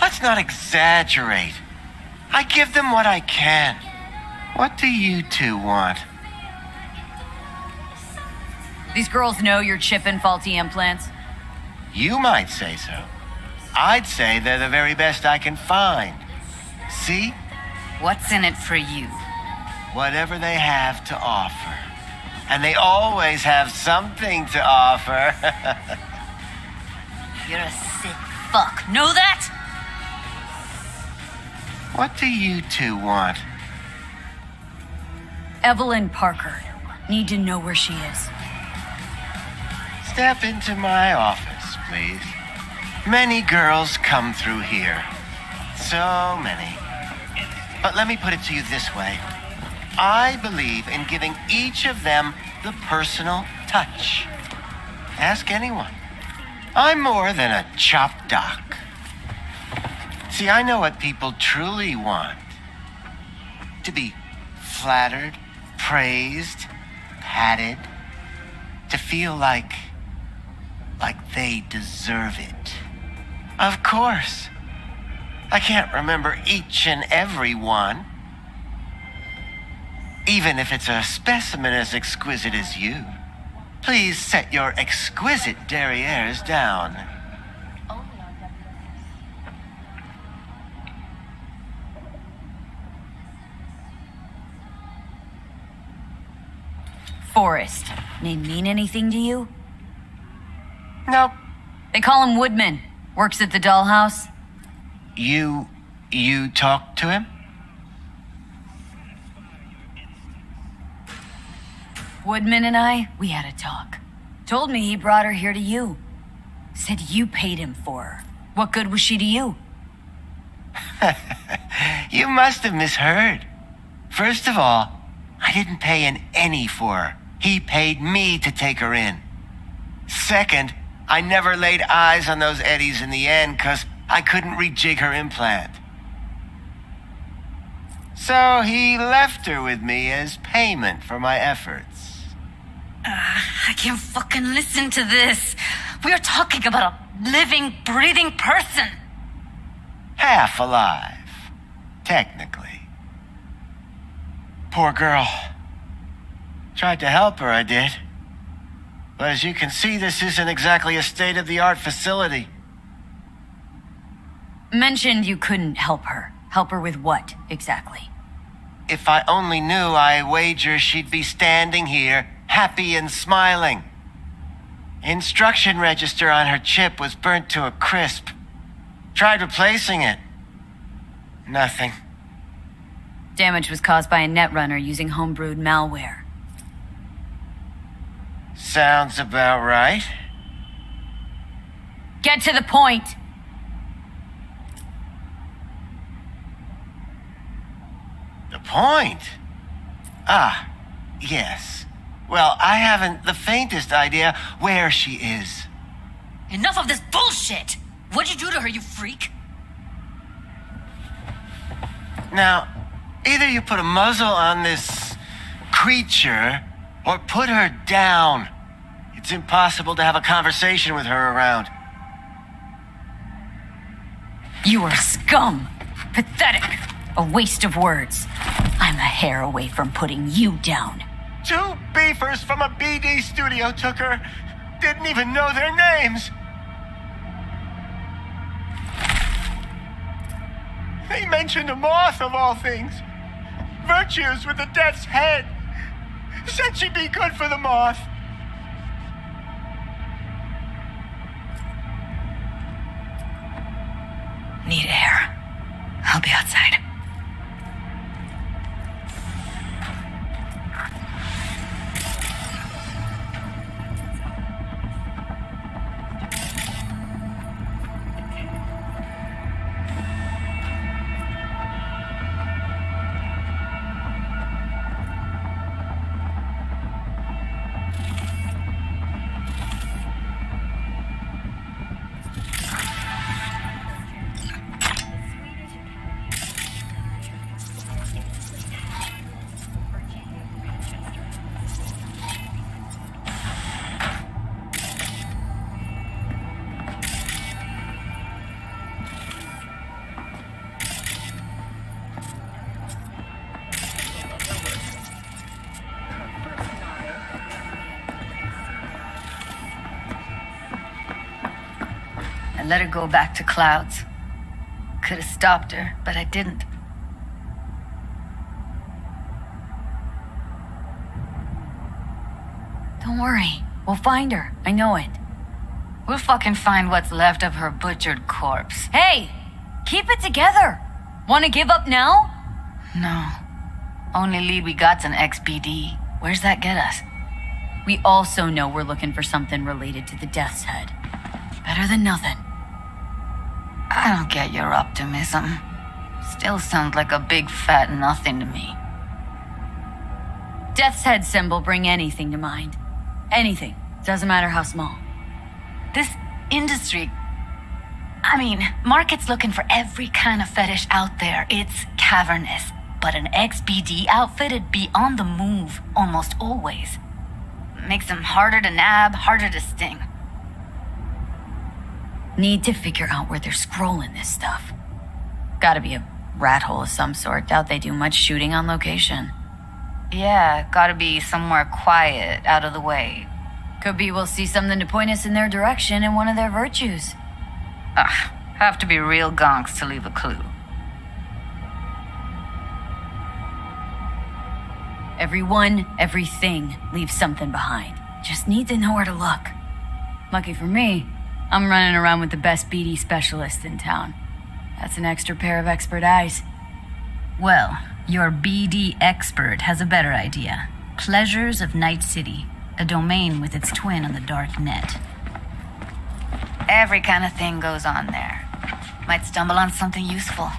let's not exaggerate. I give them what I can. What do you two want? These girls know you're chipping faulty implants. You might say so. I'd say they're the very best I can find. See? What's in it for you? Whatever they have to offer. And they always have something to offer. You're a sick fuck. Know that? What do you two want? Evelyn Parker. Need to know where she is. Step into my office, please. Many girls come through here. So many. But let me put it to you this way. I believe in giving each of them the personal touch. Ask anyone. I'm more than a chop doc. See, I know what people truly want. To be flattered, praised, patted. To feel like they deserve it. Of course. I can't remember each and every one. Even if it's a specimen as exquisite as you. Please set your exquisite derrieres down. Forrest. Name mean anything to you? Nope. They call him Woodman. Works at the dollhouse. You talked to him? Woodman and I, we had a talk. Told me he brought her here to you. Said you paid him for her. What good was she to you? You must have misheard. First of all, I didn't pay an any for her. He paid me to take her in. Second, I never laid eyes on those eddies in the end because I couldn't rejig her implant. So he left her with me as payment for my efforts. I can't fucking listen to this. We are talking about a living, breathing person. Half alive, technically. Poor girl. Tried to help her, I did. But as you can see, this isn't exactly a state-of-the-art facility. Mentioned you couldn't help her. Help her with what, exactly? If I only knew, I wager she'd be standing here, happy and smiling. Instruction register on her chip was burnt to a crisp. Tried replacing it. Nothing. Damage was caused by a netrunner using homebrewed malware. Sounds about right. Get to the point! The point? Ah, yes. Well, I haven't the faintest idea where she is. Enough of this bullshit! What'd you do to her, you freak? Now, either you put a muzzle on this creature, or put her down. It's impossible to have a conversation with her around. You are scum! Pathetic! A waste of words. I'm a hair away from putting you down. 2 beefers from a BD studio took her. Didn't even know their names. They mentioned a moth of all things. Virtues with the death's head. Said she'd be good for the moth. Need air. I'll be outside. I let her go back to Clouds. Could have stopped her, but I didn't. Don't worry. We'll find her. I know it. We'll fucking find what's left of her butchered corpse. Hey! Keep it together! Wanna give up now? No. Only lead we got's an XBD. Where's that get us? We also know we're looking for something related to the Death's Head. Better than nothing. I don't get your optimism. Still sounds like a big fat nothing to me. Death's Head symbol bring anything to mind. Anything. Doesn't matter how small. This industry... market's looking for every kind of fetish out there. It's cavernous. But an XBD outfit'd be on the move almost always. Makes them harder to nab, harder to sting. Need to figure out where they're scrolling this stuff. Gotta be a rat hole of some sort. Doubt they do much shooting on location. Yeah, gotta be somewhere quiet, out of the way. Could be we'll see something to point us in their direction in one of their virtues. Have to be real gonks to leave a clue. Everyone, everything leaves something behind. Just need to know where to look. Lucky for me, I'm running around with the best BD specialist in town. That's an extra pair of expert eyes. Well, your BD expert has a better idea. Pleasures of Night City, a domain with its twin on the dark net. Every kind of thing goes on there. Might stumble on something useful.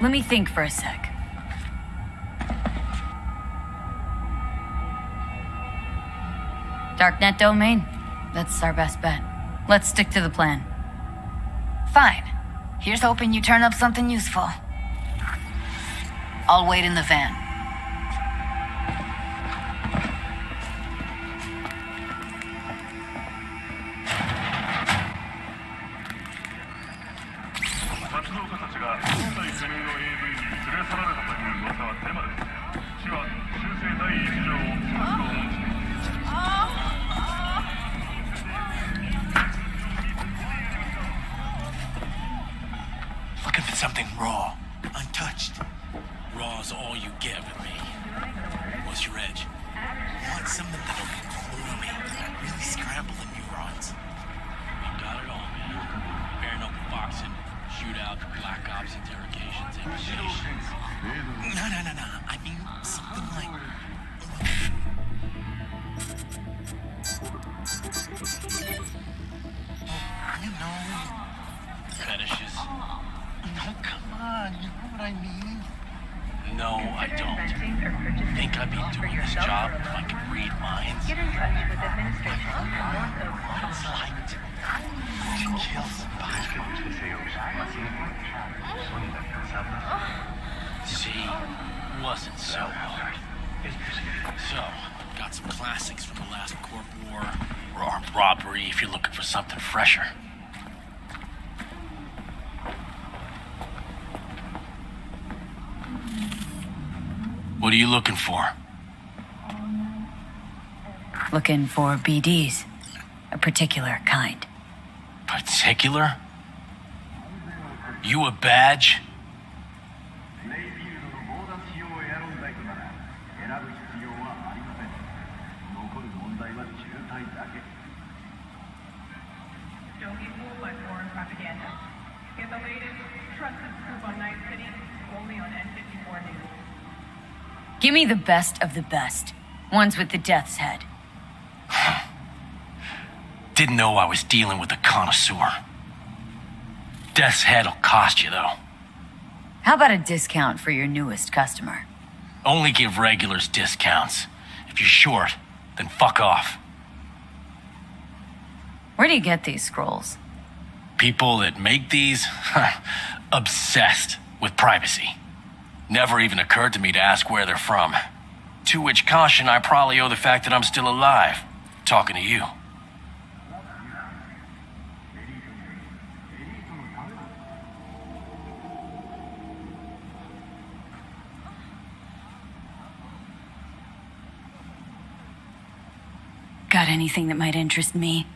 Let me think for a sec. Darknet domain? That's our best bet. Let's stick to the plan. Fine. Here's hoping you turn up something useful. I'll wait in the van. Looking for something raw, untouched. Raw's all you get with me. What's your edge? I want something that'll core me, that really scramble the neurons. You got it all, man. Bare knuckle boxing, shootout, black ops, interrogations, imitations. No. I mean something like... You know... fetishes. No, come on, you know what I mean? No, I don't. Think I'd be doing this job if I could read minds? Get in touch with administration on North Oak. What it's like to kill somebody. See, wasn't so hard. So, got some classics from the last Corp War, or armed robbery if you're looking for something fresher. What are you looking for? Looking for BDs. A particular kind. Particular? You a badge? Don't be fooled by foreign propaganda. Get the latest, trusted scoop on Night City, only on N54 News. Give me the best of the best. Ones with the death's head. Didn't know I was dealing with a connoisseur. Death's head'll cost you, though. How about a discount for your newest customer? Only give regulars discounts. If you're short, then fuck off. Where do you get these scrolls? People that make these, obsessed with privacy. Never even occurred to me to ask where they're from. To which caution I probably owe the fact that I'm still alive, talking to you. Got anything that might interest me?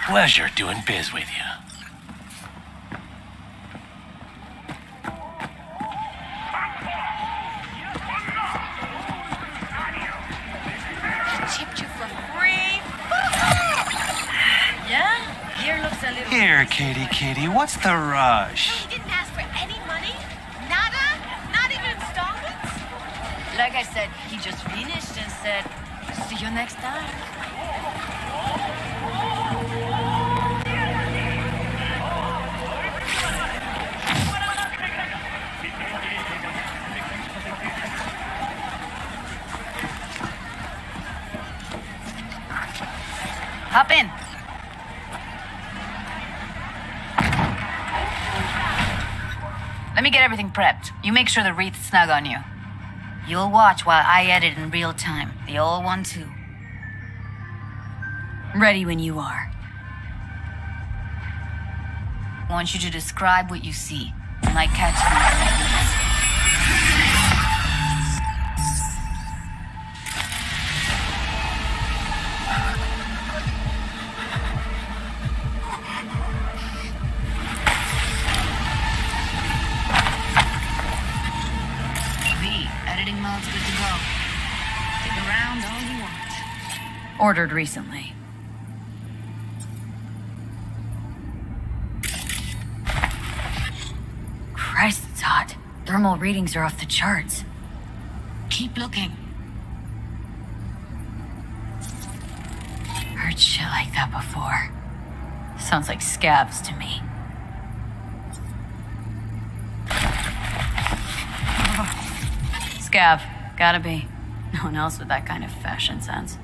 Pleasure doing biz with you. Chipped you for free? Yeah? Here looks a little... Here, kitty, what's the rush? He didn't ask for any money? Nada? Not even installments? Like I said, he just finished and said, see you next time. Hop in. Let me get everything prepped. You make sure the wreath's snug on you. You'll watch while I edit in real time. The old one, too. Ready when you are. I want you to describe what you see. Like catchphrases. Editing mode's good to go. Ordered recently. Christ, it's hot. Thermal readings are off the charts. Keep looking. Heard shit like that before. Sounds like scabs to me. Scab. Gotta be. No one else with that kind of fashion sense.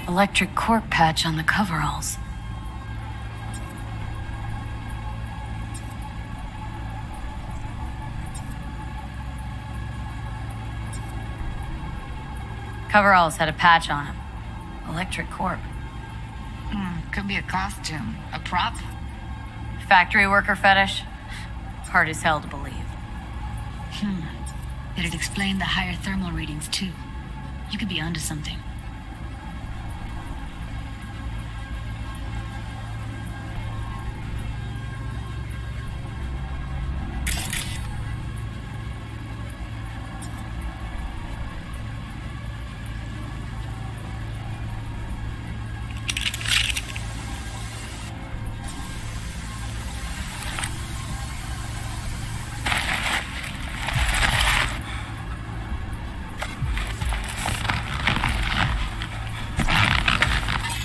Electric cork patch on the coveralls. Coveralls had a patch on them. Electric corp. Could be a costume. A prop? Factory worker fetish? Hard as hell to believe. It'd explain the higher thermal readings, too. You could be onto something.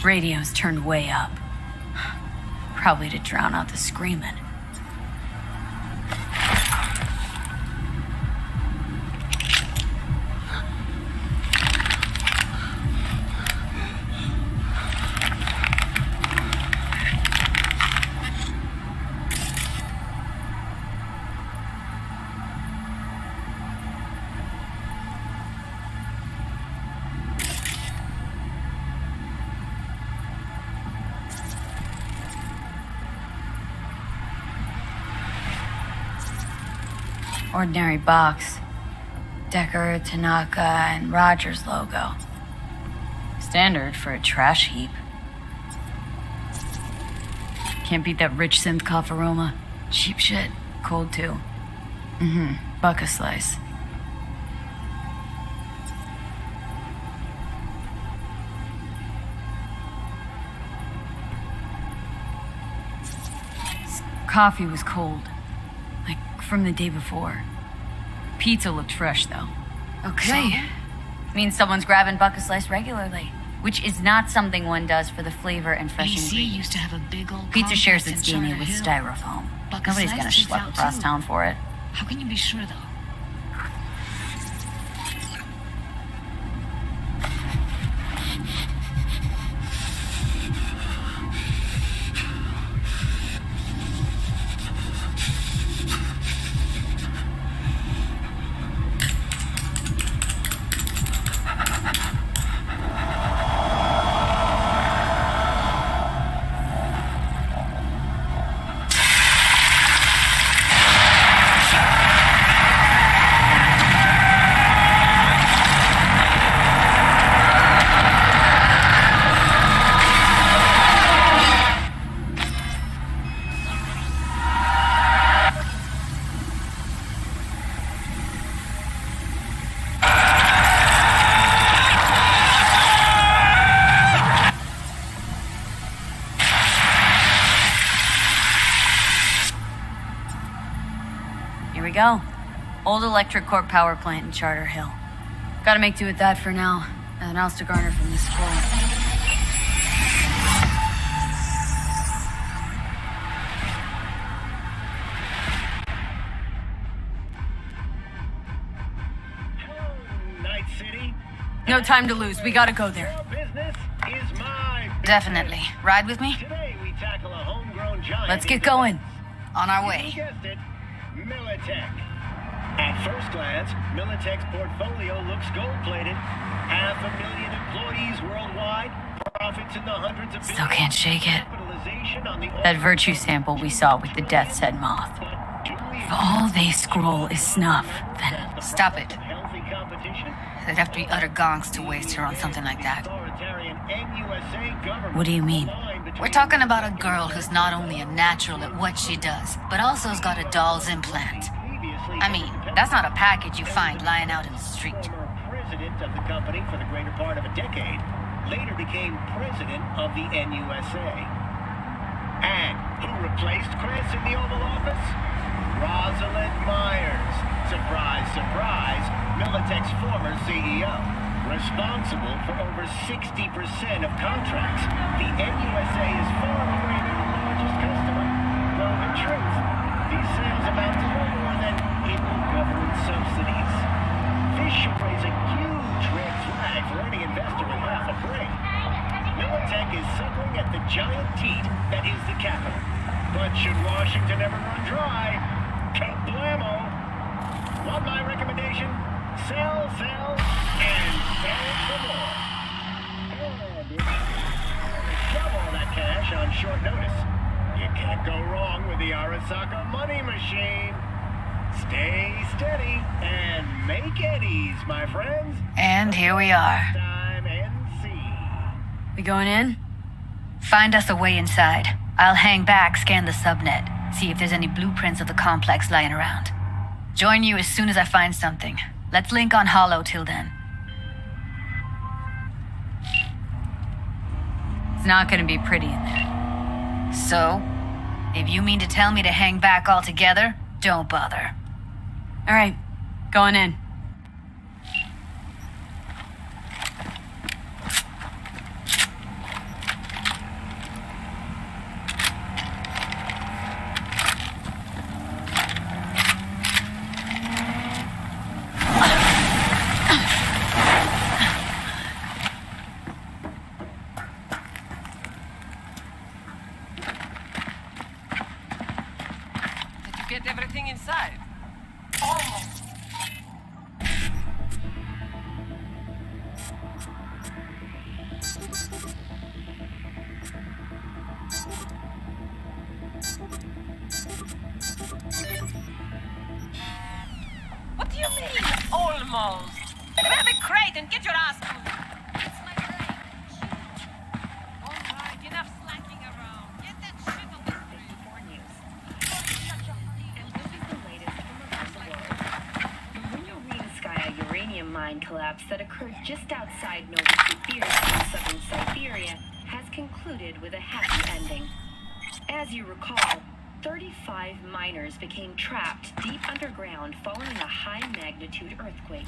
Radio's turned way up. Probably to drown out the screaming. Ordinary box. Decker, Tanaka, and Rogers logo. Standard for a trash heap. Can't beat that rich synth cough aroma. Cheap shit. Cold too. Buck a slice. Coffee was cold. Like from the day before. Pizza looked fresh though. Okay. Means someone's grabbing buck a slice regularly. Which is not something one does for the flavor and fresh AC ingredients. used to have a big old Pizza shares complex its in DNA Charter with Hill. styrofoam. Buck a Nobody's slice gonna cheats schlep out across too. town for it. How can you be sure, though? Here we go. Old electric corp power plant in Charter Hill. Gotta make do with that for now. Nothing else to garner from this scroll. Night City. No time to lose. We gotta go there. Your business is my business. Definitely. Ride with me? Today we tackle a homegrown giant. Let's get going. On our You way. guessed it, Militech. At first glance, Militech's portfolio looks gold-plated. 500,000 employees. Profits in the hundreds of Still can't shake it. capitalization on the That virtue sample we saw with the Death's Head moth. If all they scroll is snuff, then... Stop it. healthy competition. They'd have to be utter gonks to waste her on something like that. Authoritarian NUSA government What do you mean? We're talking about a girl who's not only a natural at what she does, but also has got a doll's implant. I mean, that's not a package you find lying out in the street. Former president of the company for the greater part of a decade, later became president of the NUSA. And who replaced Chris in the Oval Office? Rosalind Myers. Surprise, surprise, Militech's former CEO. Responsible for over 60% of contracts. The NUSA is far and away their largest customer. Though the truth, these sales amount to no more than hidden government subsidies. This should raise a huge red flag for any investor with half a brain. Militech is suckling at the giant teat that is the capital. But should Washington ever run dry, kablamo! Want my recommendation? Sell, and sell some more. And shove all that cash on short notice. You can't go wrong with the Arasaka money machine. Stay steady and make eddies, my friends. And here we are. Time and see. We going in? Find us a way inside. I'll hang back, scan the subnet, see if there's any blueprints of the complex lying around. Join you as soon as I find something. Let's link on Hollow till then. It's not gonna be pretty in there. So, if you mean to tell me to hang back altogether, don't bother. Alright, going in. Get everything inside. What do you mean, almost? Grab a crate and get your ass moving. It's my crate. All right, enough slacking around. Get that shit on the street. And this is the latest from around the world. The Lunorinskaya uranium mine collapse that occurred just outside Novosibirsk in southern Siberia has concluded with a happy ending. As you recall, 35 miners became trapped deep underground following a high-magnitude earthquake.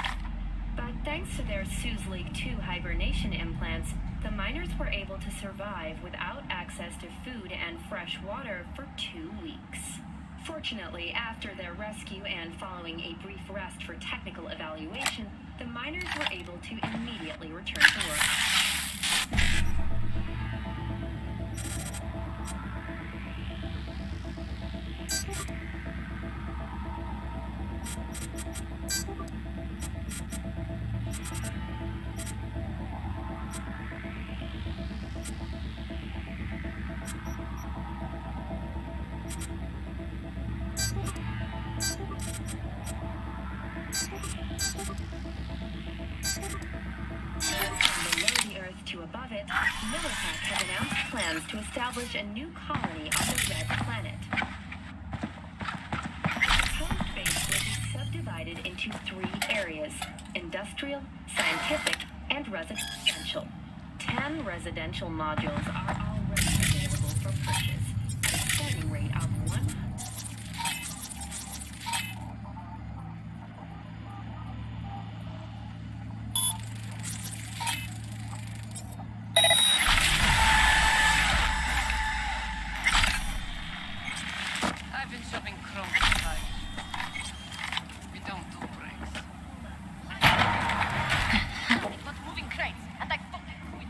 But thanks to their Suzlake-2 hibernation implants, the miners were able to survive without access to food and fresh water for 2 weeks. Fortunately, after their rescue and following a brief rest for technical evaluation, the miners were able to immediately return to work. To above it, Militech has announced plans to establish a new colony on the Red Planet. The proposed base will be subdivided into 3 areas: industrial, scientific, and residential. 10 residential modules are already available for purchase at a starting rate of 100. I've been shopping chrome inside. We don't do breaks. Not moving crates, and I fucking quit.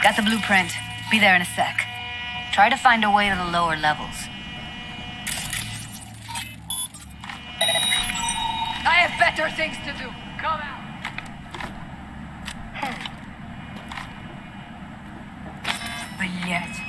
Got the blueprint. Be there in a sec. Try to find a way to the lower levels. I have better things to do. Come out. Блять.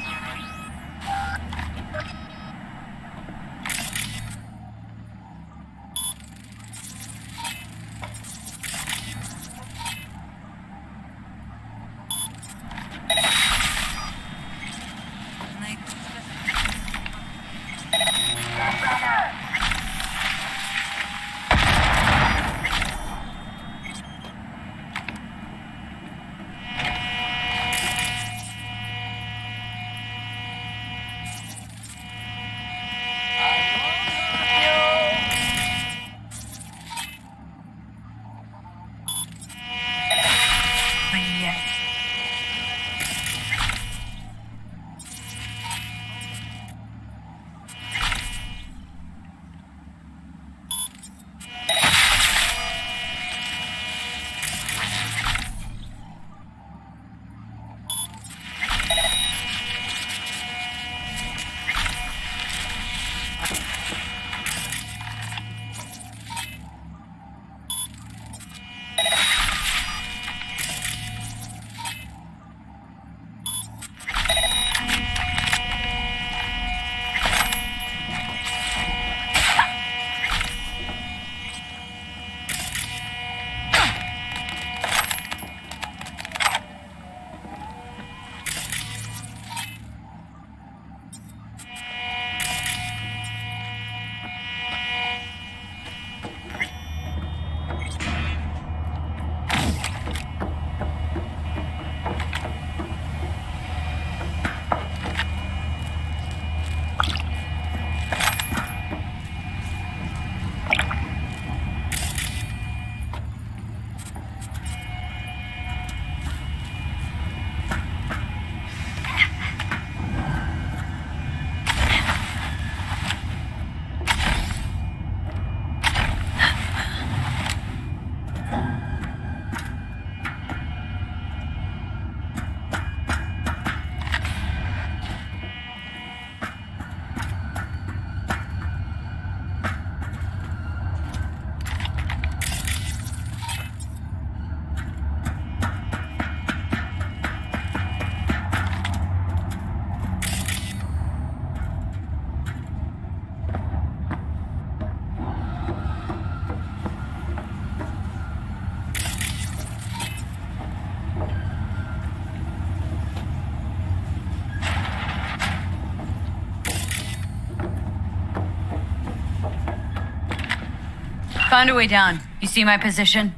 Found a way down. You see my position?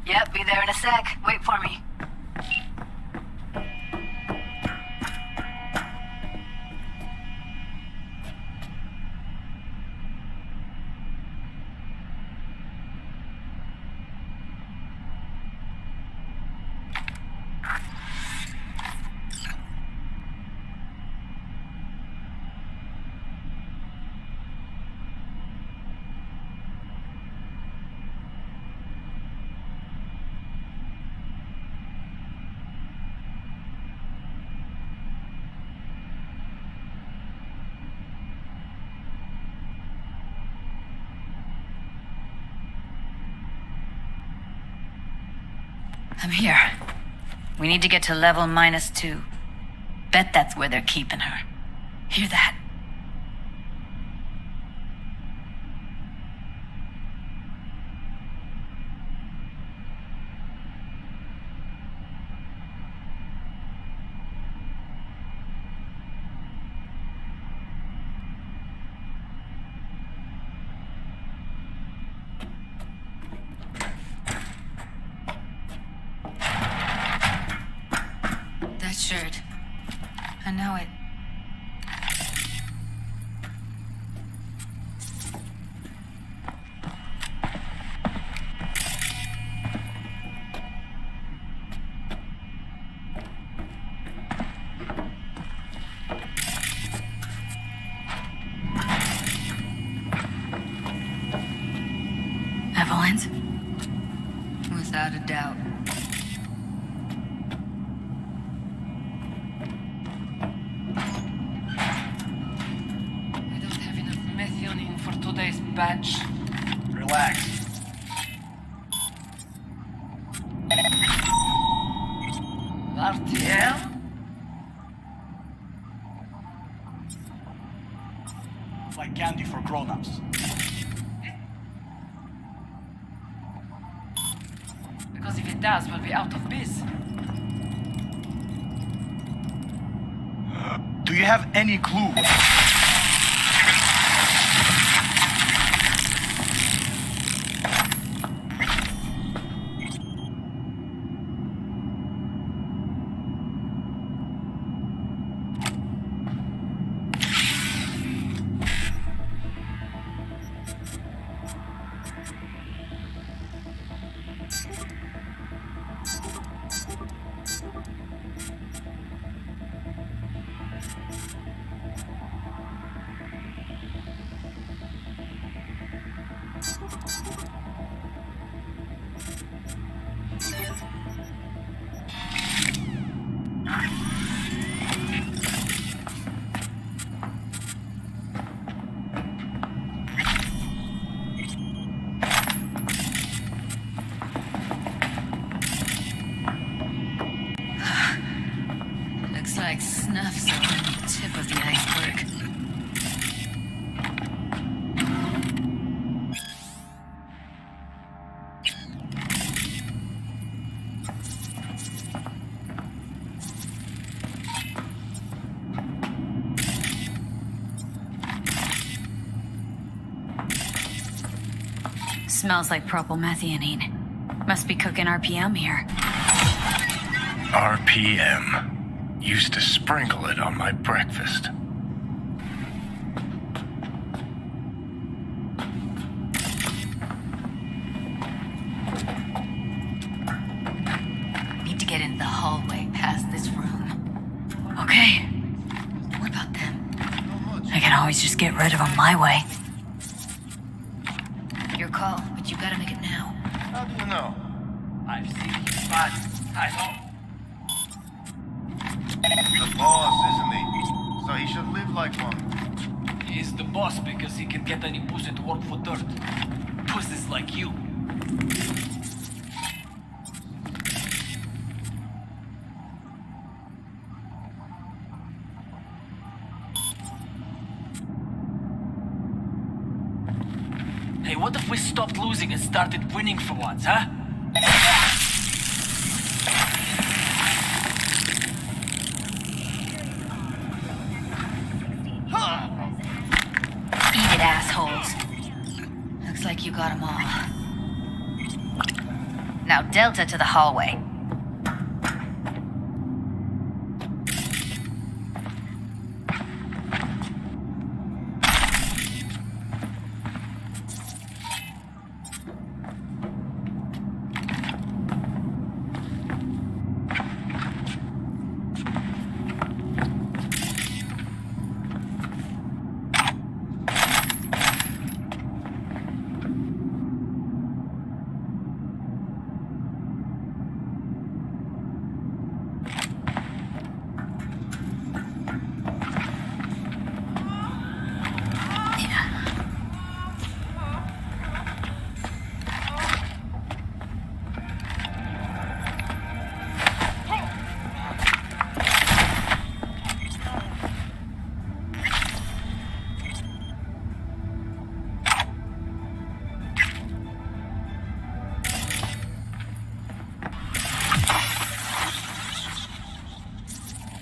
Yep, be there in a sec. Wait for me. I'm here. We need to get to level -2. Bet that's where they're keeping her. Hear that? That shirt. I know it. Evelyn's? Without a doubt. badge. Relax. RTL? Like candy for grown-ups. Because if it does, we'll be out of biz. Do you have any clue? Looks like snuff's on the tip of the iceberg. Smells like propylmethionine. Must be cooking RPM here. RPM. Used to sprinkle it on my breakfast. Need to get into the hallway past this room. Okay. What about them? I can always just get rid of them my way. Your call, but you gotta make it now. How do you know? I've seen his spots. I know. The boss, isn't he? So he should live like one. He's the boss because he can get any pussy to work for dirt. Pussies like you. Hey, what if we stopped losing and started winning for once, huh? Eat it, assholes. Looks like you got them all. Now Delta to the hallway.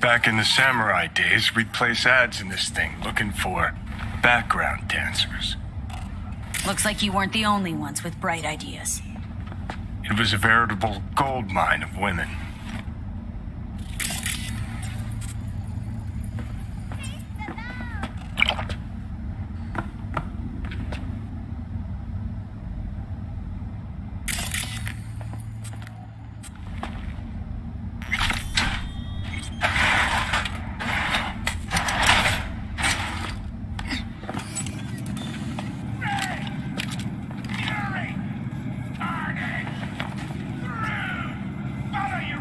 Back in the samurai days, we'd place ads in this thing looking for background dancers. Looks like you weren't the only ones with bright ideas. It was a veritable gold mine of women. Follow your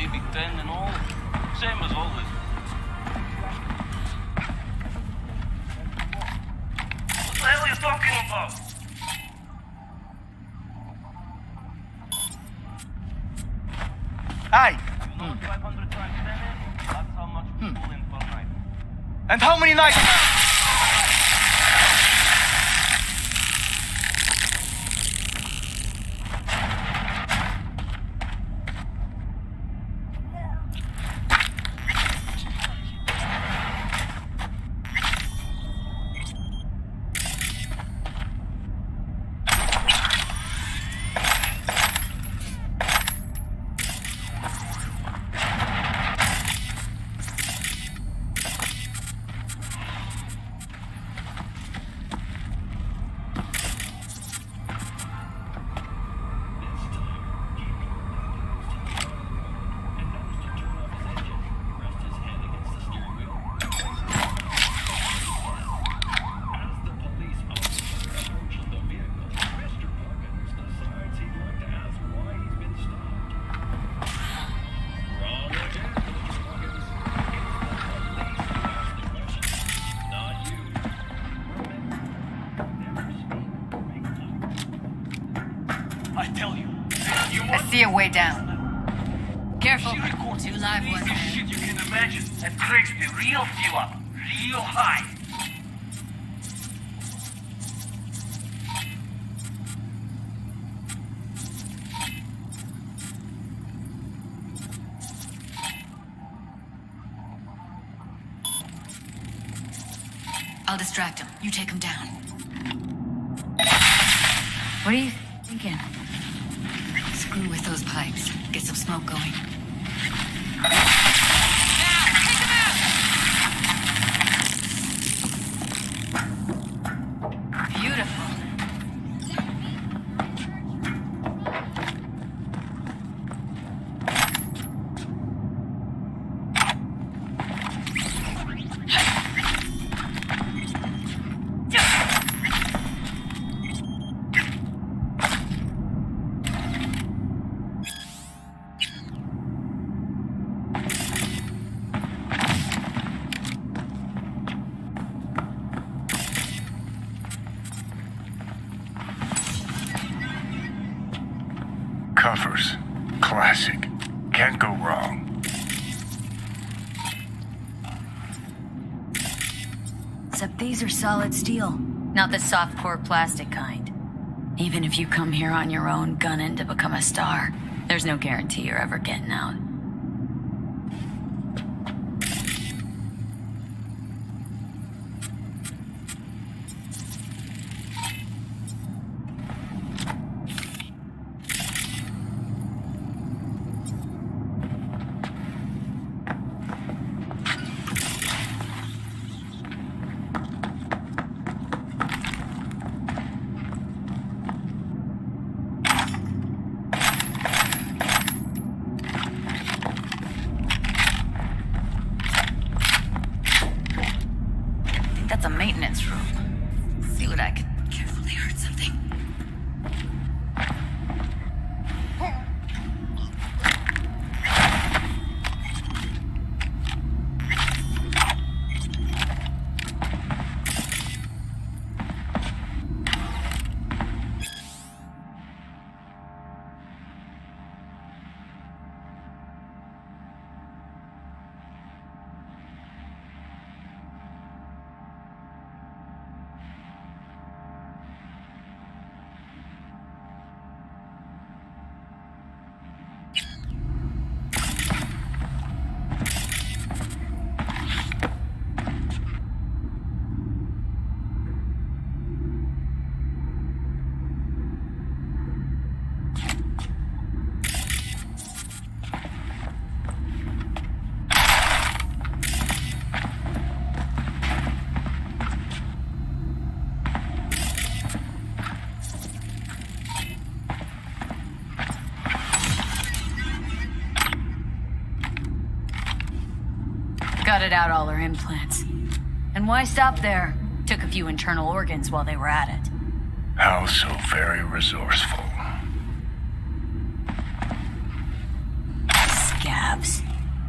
maybe 10 in all. Same as always. What the hell are you talking about? Hi. You know what 500 times 10 is? That's how much we pull in per night. And how many nights? I see a way down. Careful. Two live ones there. Shit you can imagine. That cranks the real fuel up. Real high. I'll distract him. You take him down. What are you thinking? Screw with those pipes. Get some smoke going. Beautiful. Covers. Classic. Can't go wrong. Except these are solid steel, not the soft core plastic kind. Even if you come here on your own, gunning to become a star, there's no guarantee you're ever getting out. That's a maintenance room. See what I can carefully hurt something. Gutted out all her implants. And why stop there? Took a few internal organs while they were at it. How so very resourceful. Scab. scabs.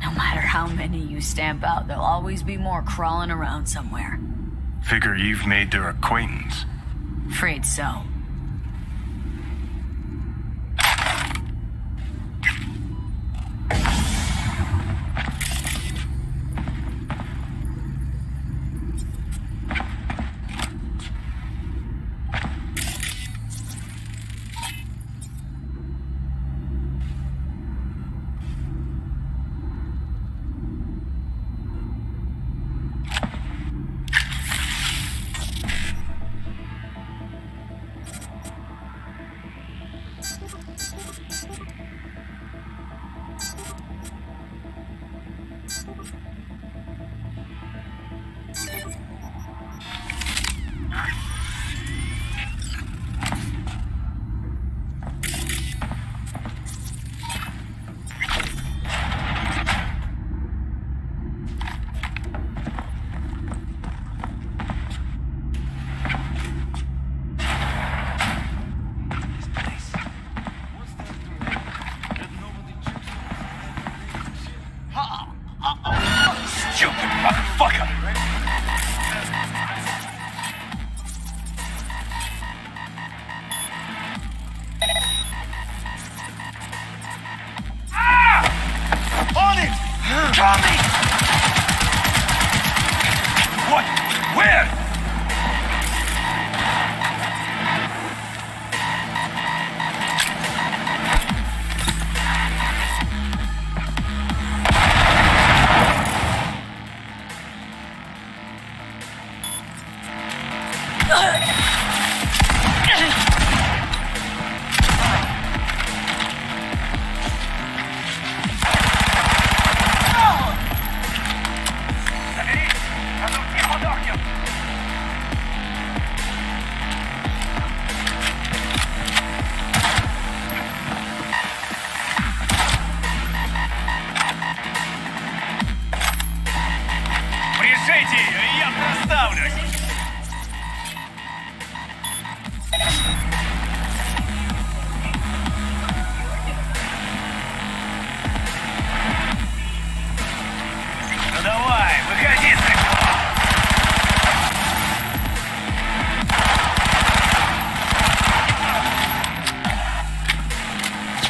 No matter how many you stamp out, there'll always be more crawling around somewhere. Figure you've made their acquaintance. Afraid so. Stupid motherfucker! On it! Tommy! What? Where? Приезжайте, я проставлюсь! Ну давай, выходи с этого!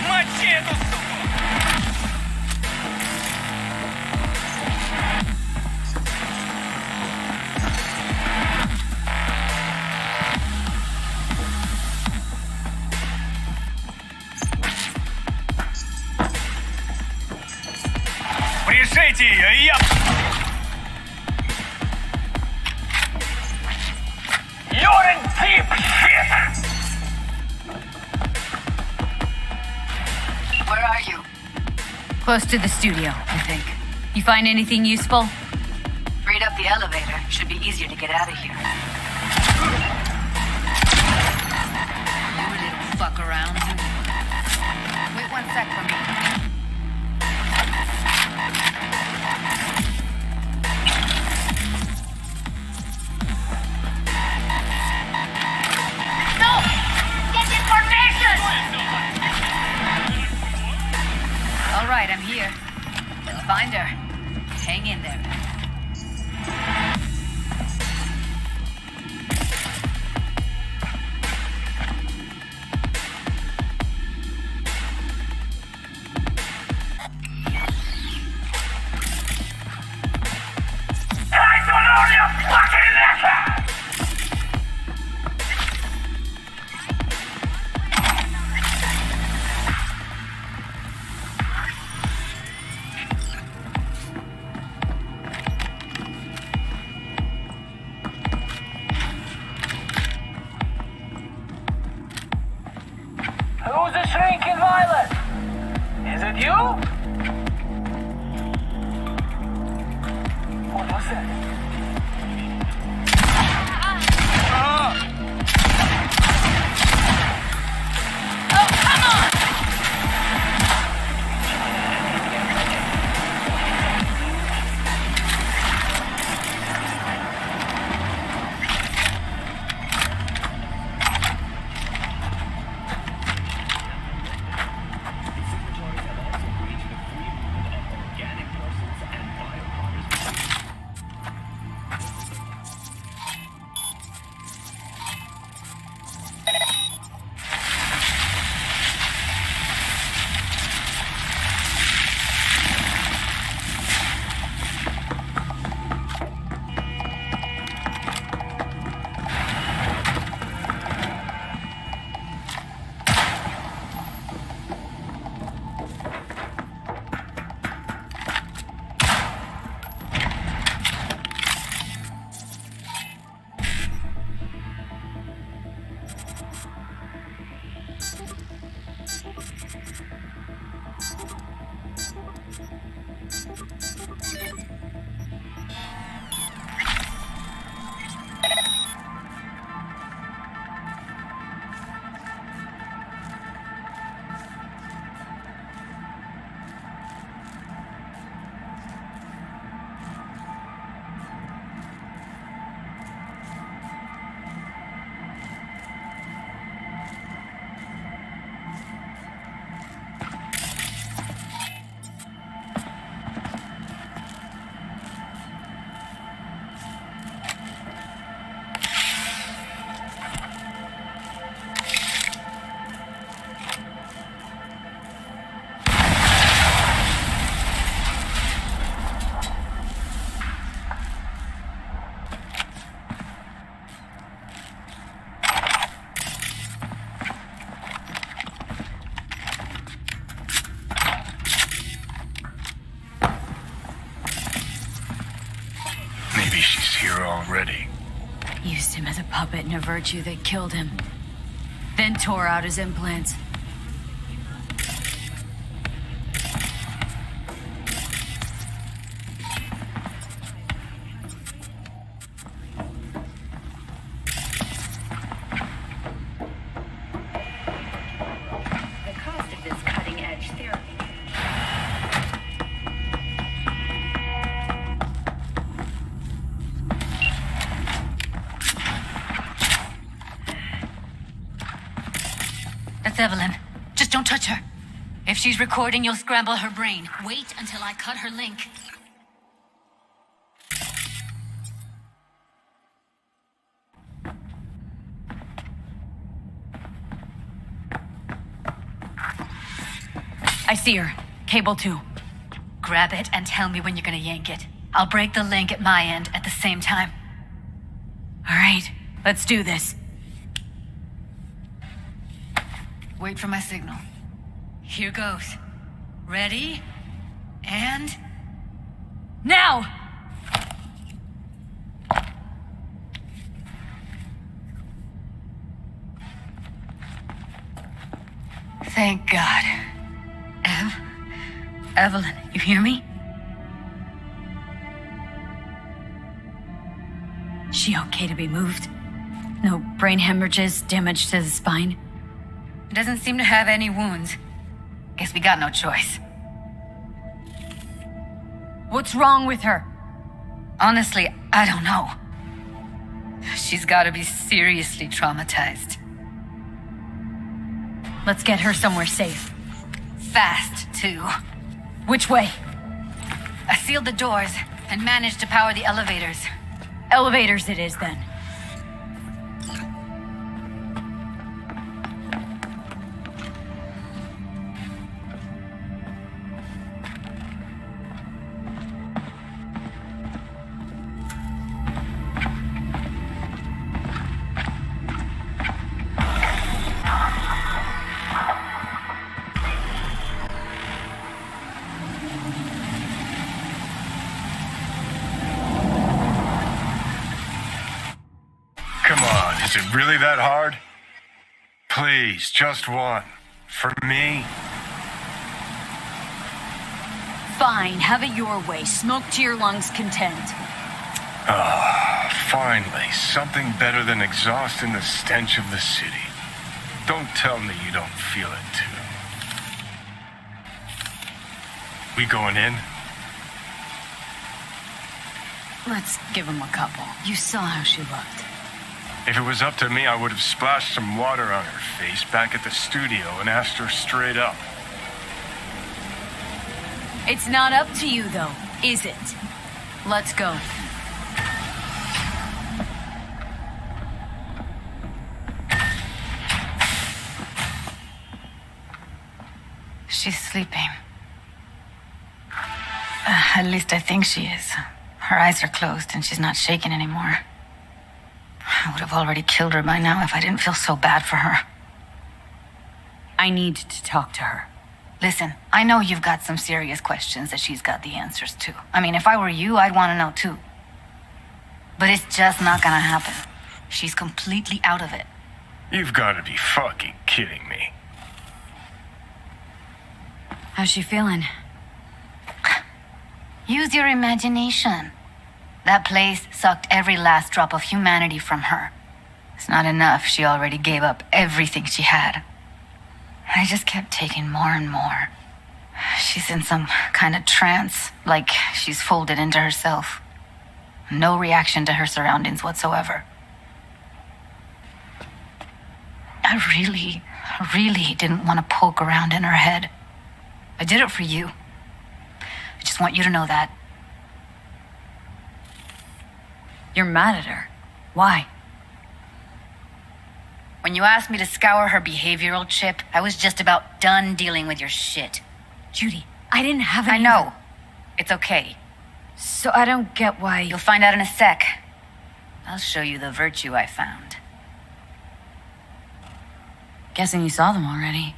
Мочи эту суку! Решите ее, я... You're in deep shit! Where are you? Close to the studio, I think. You find anything useful? Read up the elevator. Should be easier to get out of here. You little fuck around. Wait 1 sec for me. All right, I'm here. Let's find her. Hang in there. Who's the shrinking violet? Is it you? What was it? Oh, come on! she's here already. Used him as a puppet in a virtue that killed him. Then tore out his implants. The cost of this cutting-edge therapy. That's Evelyn. Just don't touch her. If she's recording, you'll scramble her brain. Wait until I cut her link. I see her. Cable 2. Grab it and tell me when you're gonna yank it. I'll break the link at my end at the same time. All right, let's do this. Wait for my signal. Here goes. Ready? And... now! Thank God. Evelyn, you hear me? She okay to be moved? No brain hemorrhages, damage to the spine? Doesn't seem to have any wounds. Guess we got no choice. What's wrong with her? Honestly, I don't know. She's gotta be seriously traumatized. Let's get her somewhere safe. Fast, too. Which way? I sealed the doors and managed to power the elevators. Elevators it is, then. Come on, is it really that hard? Please, just one. For me? Fine, have it your way. Smoke to your lungs' content. Finally, something better than exhaust in the stench of the city. Don't tell me you don't feel it too. We going in? Let's give him a couple. You saw how she looked. If it was up to me, I would have splashed some water on her face back at the studio and asked her straight up. It's not up to you, though, is it? Let's go. She's sleeping. At least I think she is. Her eyes are closed and she's not shaking anymore. I would have already killed her by now if I didn't feel so bad for her. I need to talk to her. Listen, I know you've got some serious questions that she's got the answers to. I mean, if I were you, I'd want to know too. But it's just not gonna happen. She's completely out of it. You've got to be fucking kidding me. How's she feeling? Use your imagination. That place sucked every last drop of humanity from her. It's not enough. She already gave up everything she had. I just kept taking more and more. She's in some kind of trance, like she's folded into herself. No reaction to her surroundings whatsoever. I really didn't want to poke around in her head. I did it for you. I just want you to know that. You're mad at her. Why? When you asked me to scour her behavioral chip, I was just about done dealing with your shit. Judy, I didn't have any... I know. It's okay. So I don't get why... You'll find out in a sec. I'll show you the virtue I found. Guessing you saw them already.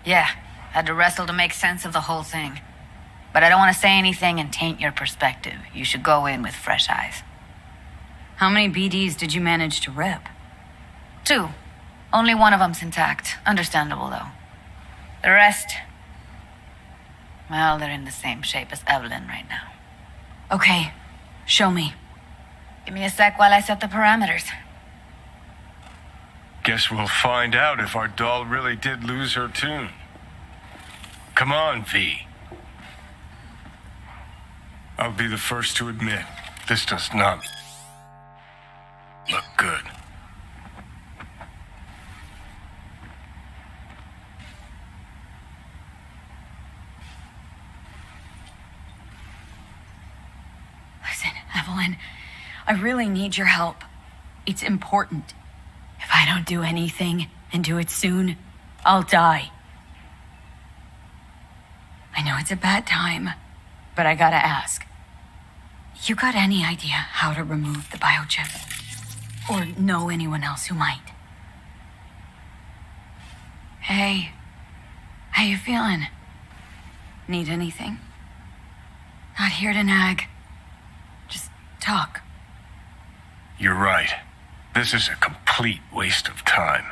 Yeah, had to wrestle to make sense of the whole thing. But I don't want to say anything and taint your perspective. You should go in with fresh eyes. How many BDs did you manage to rip? 2. Only one of them's intact. Understandable, though. The rest... well, they're in the same shape as Evelyn right now. Okay, show me. Give me a sec while I set the parameters. Guess we'll find out if our doll really did lose her tune. Come on, V. I'll be the first to admit, this does not look good. Listen, Evelyn, I really need your help. It's important. If I don't do anything, and do it soon, I'll die. I know it's a bad time, but I gotta ask. You got any idea how to remove the biochip? Or know anyone else who might? Hey, how you feeling? Need anything? Not here to nag. Just talk. You're right. This is a complete waste of time.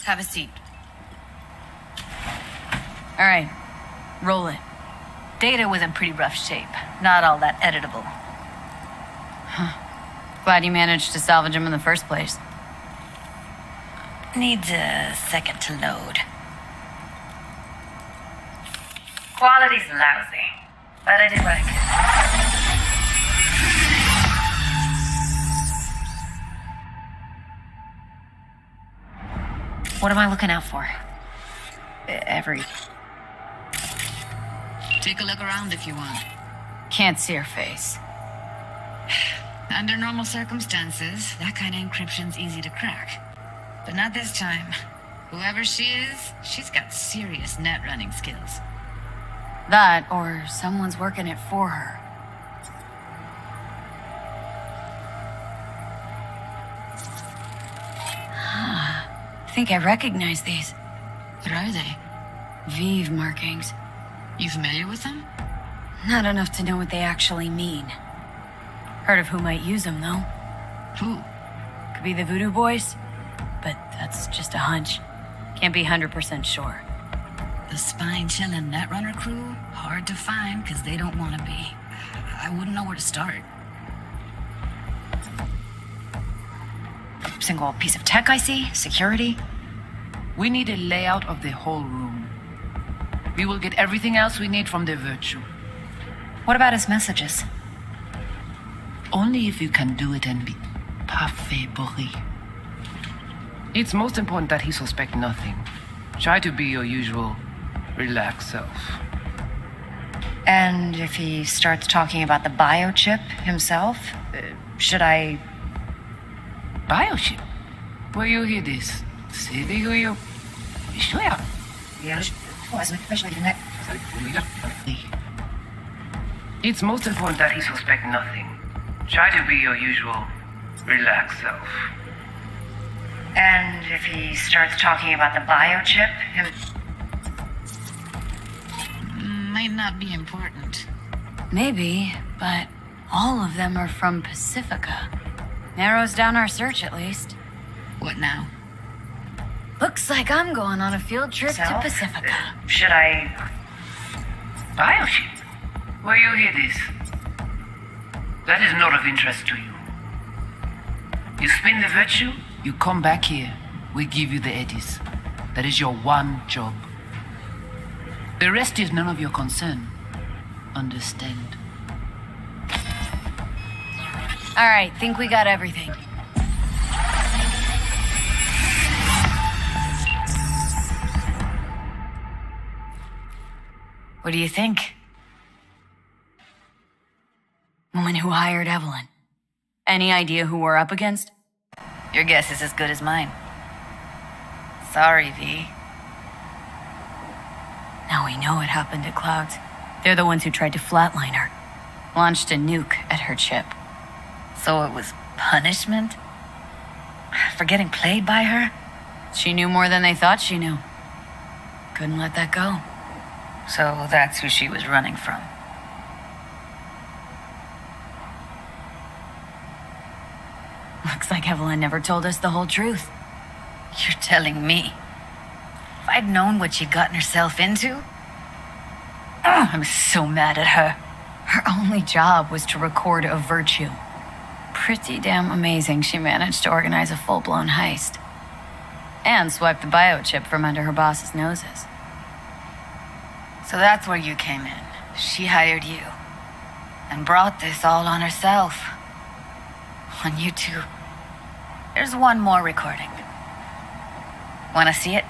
Have a seat. All right, roll it. Data was in pretty rough shape. Not all that editable. Glad you managed to salvage him in the first place. Needs a second to load. Quality's lousy, but I did what I could. What am I looking out for? Every... Take a look around if you want. Can't see her face. Under normal circumstances, that kind of encryption's easy to crack. But not this time. Whoever she is, she's got serious net running skills. That, or someone's working it for her. I think I recognize these. What are they? Vive markings. You familiar with them? Not enough to know what they actually mean. Heard of who might use them, though. Who? Could be the Voodoo Boys, but that's just a hunch. Can't be 100% sure. The spine-chilling Netrunner crew? Hard to find, because they don't want to be. I wouldn't know where to start. Single piece of tech I see? Security? We need a layout of the whole room. We will get everything else we need from the Virtue. What about his messages? Only if you can do it and be parfait bourré. It's most important that he suspect nothing. Try to be your usual relaxed self. And if he starts talking about the biochip himself, should I... Biochip? Will you hear this? Say the you... Sure. It's most important that he suspect nothing. Try to be your usual relaxed self. And if he starts talking about the biochip, Might not be important. Maybe, but all of them are from Pacifica. Narrows down our search, at least. What now? Looks like I'm going on a field trip to Self? Pacifica. should I... Biochip? Will you hear this? That is not of interest to you. You spin the Virtue, you come back here. We give you the eddies. That is your one job. The rest is none of your concern. Understand? All right, think we got everything. What do you think? woman who hired Evelyn. Any idea who we're up against? Your guess is as good as mine. Sorry, V. Now we know what happened to Clouds. They're the ones who tried to flatline her. Launched a nuke at her ship. So it was punishment? For getting played by her? She knew more than they thought she knew. Couldn't let that go. So that's who she was running from. Looks like Evelyn never told us the whole truth. You're telling me? If I'd known what she'd gotten herself into? I'm so mad at her. Her only job was to record a virtue. Pretty damn amazing she managed to organize a full-blown heist. And swipe the biochip from under her boss's noses. So that's where you came in. She hired you. And brought this all on herself. On you two. There's one more recording. Wanna see it?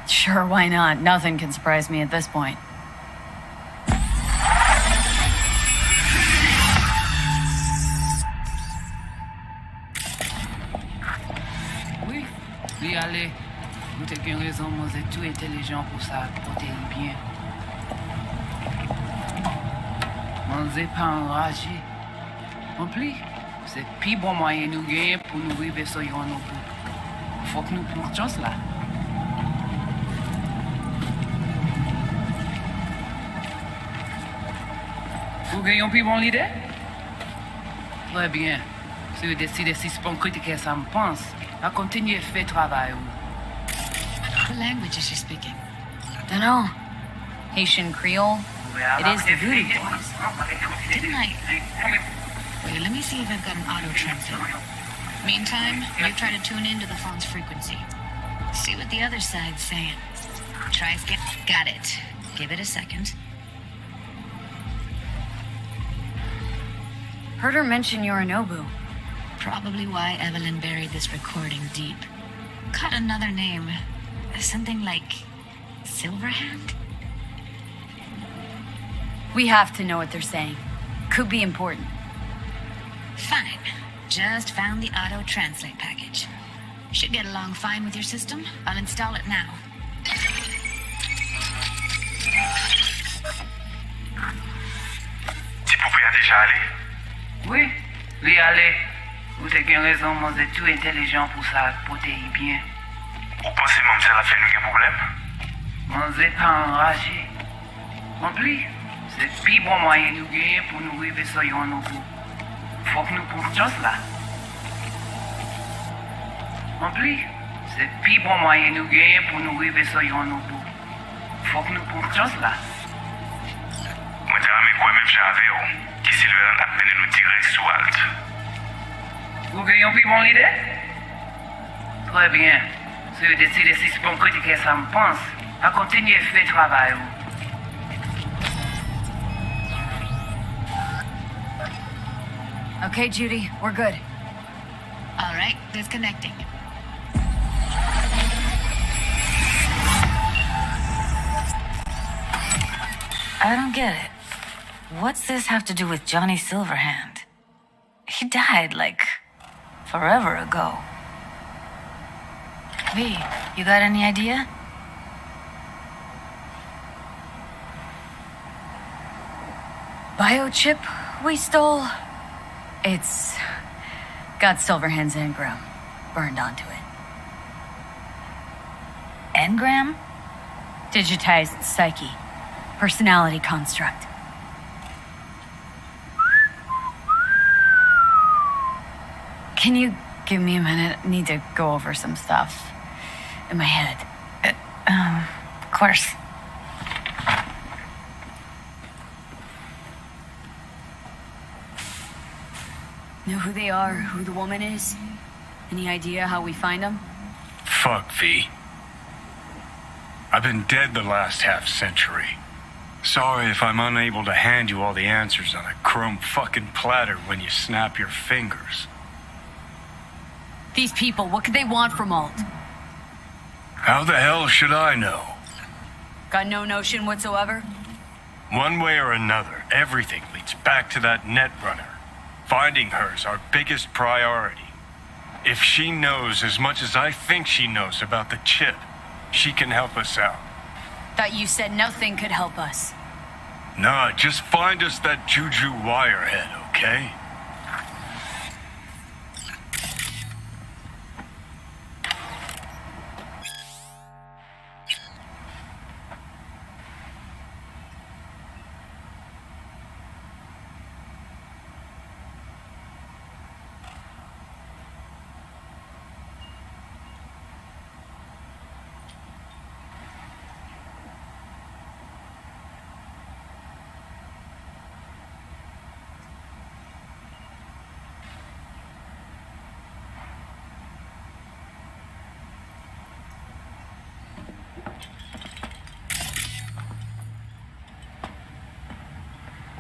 Sure, why not? Nothing can surprise me at this point. Oui, oui, allez. Vous avez une raison, moi, vous êtes tout intelligent pour ça, portez bien. Moi, vous n'êtes pas enragé. En plus, c'est le plus bon moyen de nous gagner pour nous arriver sur nos bouts. Faut que nous prenions chance là. Vous gagnez plus bon l'idée? Très bien. Si vous décidez si c'est bon critiquer ça me pense, à continuer à faire travail. What language is she speaking? Dunno. Haitian Creole? It is the Voodoo Boys. Didn't I? Wait, let me see if I've got an auto translate. Meantime, you try to tune into the phone's frequency. See what the other side's saying. Try again. Got it. Give it a second. Heard her mention Yorinobu. Probably why Evelyn buried this recording deep. Caught another name. Something like Silverhand? We have to know what they're saying. Could be important. Fine. Just found the auto translate package. Should get along fine with your system. I'll install it now. Tu pouvais déjà aller. Oui, oui, allez. Vous avez raison, moi, vous êtes tout intelligent pour ça, portez bien. Vous pensez que ça a fait nous un problème? Moi, vous n'êtes pas enragé. En plus, c'est le plus bon moyen de nous gagner pour nous arriver sur nos bouts. Faut que nous prenions chance là. En plus, c'est le plus bon moyen de nous gagner pour nous arriver sur nos bouts. Faut que nous prenions chance là. Moi, j'ai quoi même j'avais, qui Sylvain a peine nous tirer sous halte. Vous gagnez plus bon l'idée? Très bien. Si vous décidez si c'est bon critiquer ça me pense, à continuer à faire travail. Okay, Judy, we're good. All right, disconnecting. I don't get it. What's this have to do with Johnny Silverhand? He died, like, forever ago. V, you got any idea? Biochip we stole? It's got Silverhand's engram burned onto it. Engram? Digitized psyche. Personality construct. Can you give me a minute? I need to go over some stuff in my head. Of course. Know who they are, who the woman is? Any idea how we find them? Fuck, V. I've been dead the last half-century. Sorry if I'm unable to hand you all the answers on a chrome fucking platter when you snap your fingers. These people, what could they want from Alt? How the hell should I know? Got no notion whatsoever? One way or another, everything leads back to that netrunner. Finding her's our biggest priority. If she knows as much as I think she knows about the chip, she can help us out. Thought you said nothing could help us. Nah, just find us that Juju wirehead, okay?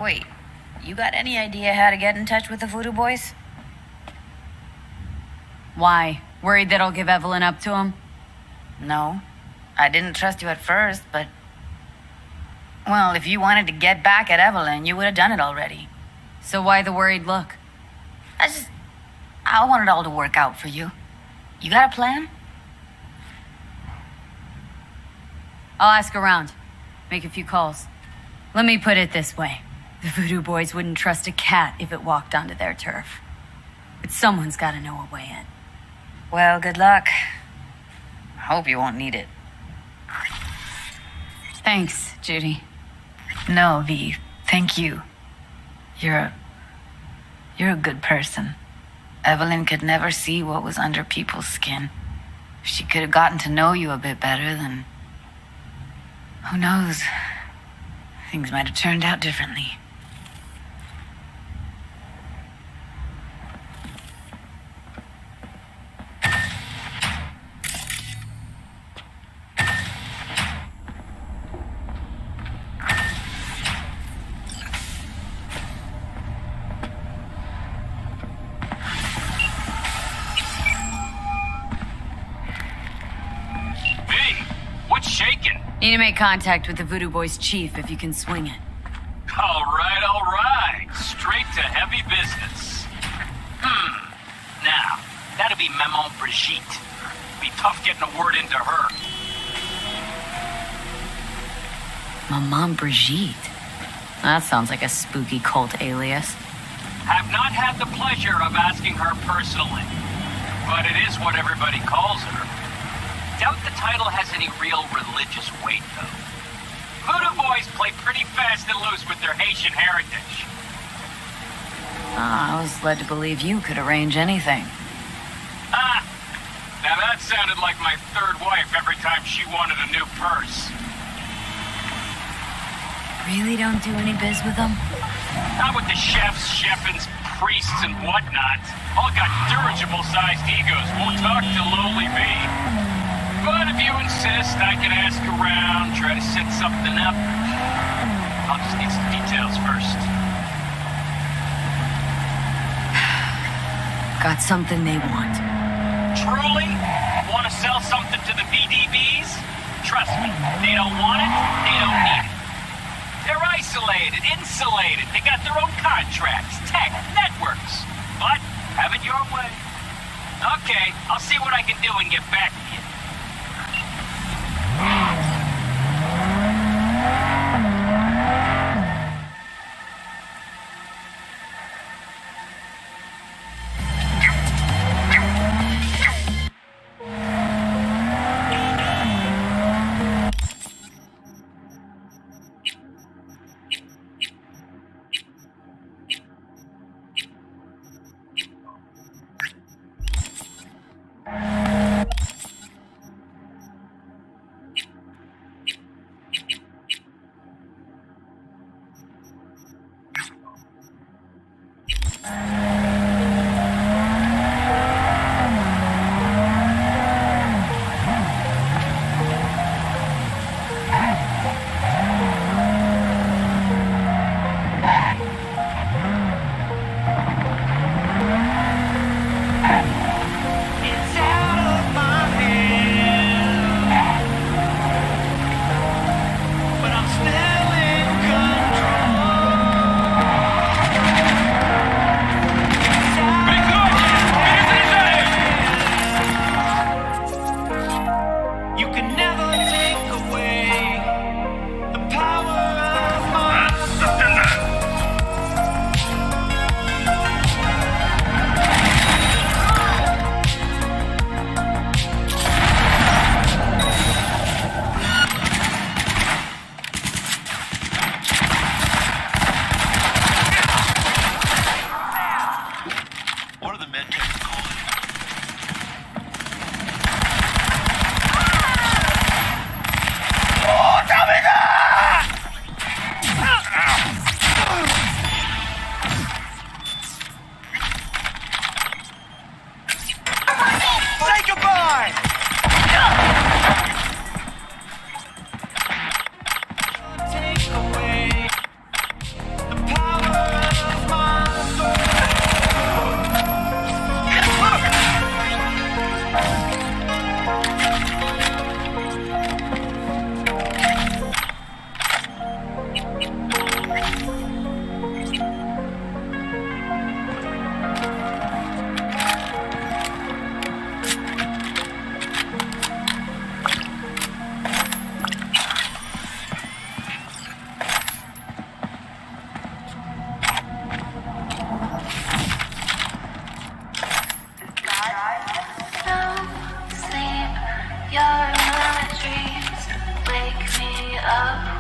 Wait, you got any idea how to get in touch with the Voodoo Boys? Why? Worried that I'll give Evelyn up to him? No. I didn't trust you at first, but... Well, if you wanted to get back at Evelyn, you would have done it already. So why the worried look? I want it all to work out for you. You got a plan? I'll ask around. Make a few calls. Let me put it this way. The Voodoo Boys wouldn't trust a cat if it walked onto their turf. But someone's gotta know a way in. Well, good luck. Hope you won't need it. Thanks, Judy. No, V. Thank you. You're a good person. Evelyn could never see what was under people's skin. If she could have gotten to know you a bit better, then... Who knows? Things might have turned out differently. Need to make contact with the Voodoo Boys chief if you can swing it. All right. Straight to heavy business. Now, that'll be Maman Brigitte. Be tough getting a word into her. Maman Brigitte? That sounds like a spooky cult alias. Have not had the pleasure of asking her personally, but it is what everybody calls her. Doubt the title has any real religious weight, though. Voodoo Boys play pretty fast and loose with their Haitian heritage. I was led to believe you could arrange anything. Now that sounded like my third wife every time she wanted a new purse. Really don't do any biz with them? Not with the chefs, chefins, priests, and whatnot. All got dirigible-sized egos. Won't talk to lowly me. But if you insist, I can ask around, try to set something up. I'll just need some details first. Got something they want. Truly? Want to sell something to the VDBs? Trust me, they don't want it, they don't need it. They're isolated, insulated, they got their own contracts, tech, networks. But, have it your way. Okay, I'll see what I can do and get back to you.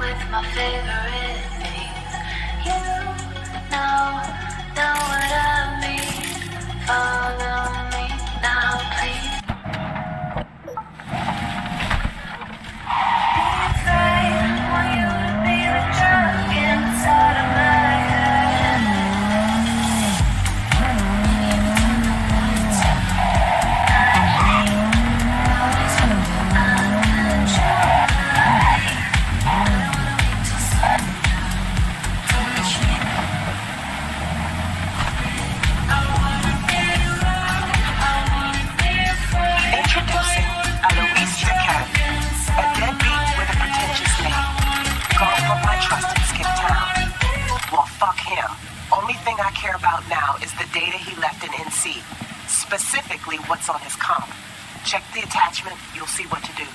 with my favorite things. You know what I mean. Follow me now, please. It's right, want you to be the drug inside of my head. I care about now is the data he left in NC, specifically what's on his comp. Check the attachment, you'll see what to do.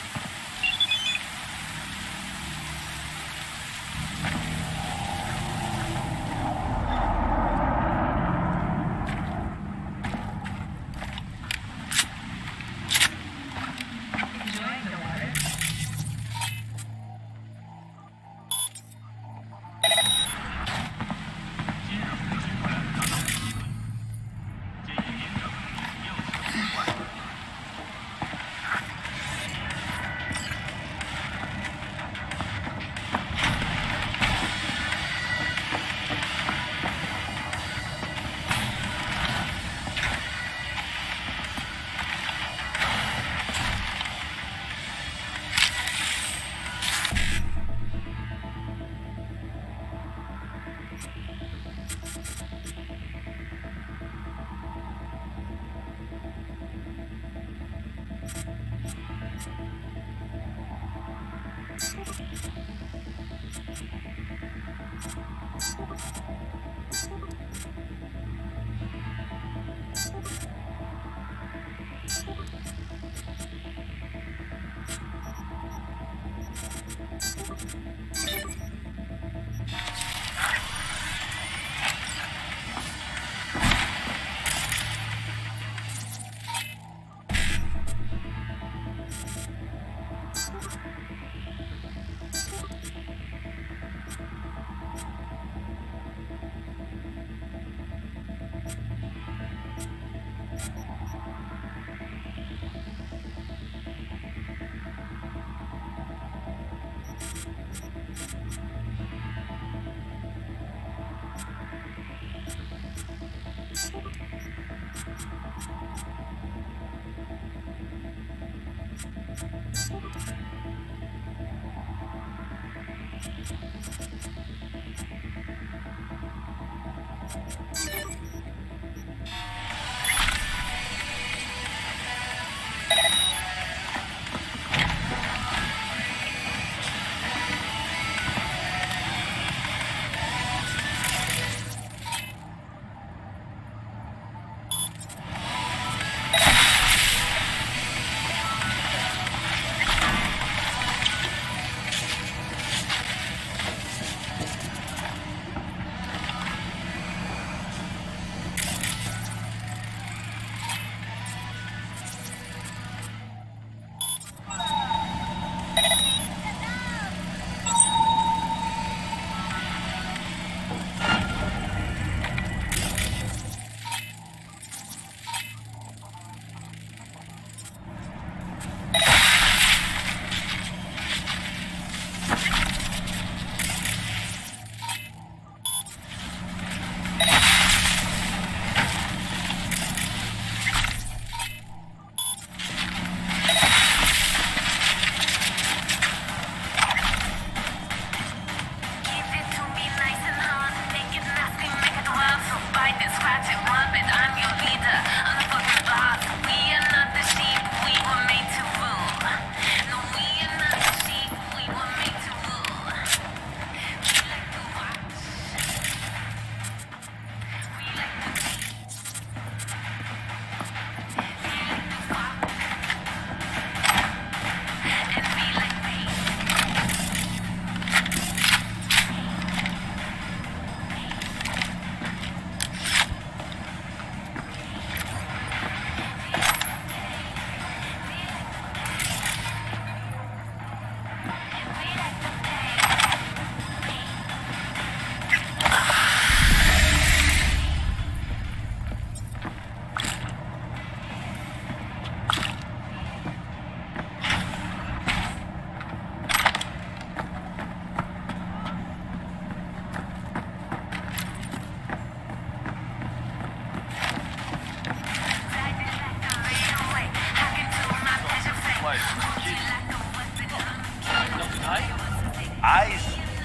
Eyes.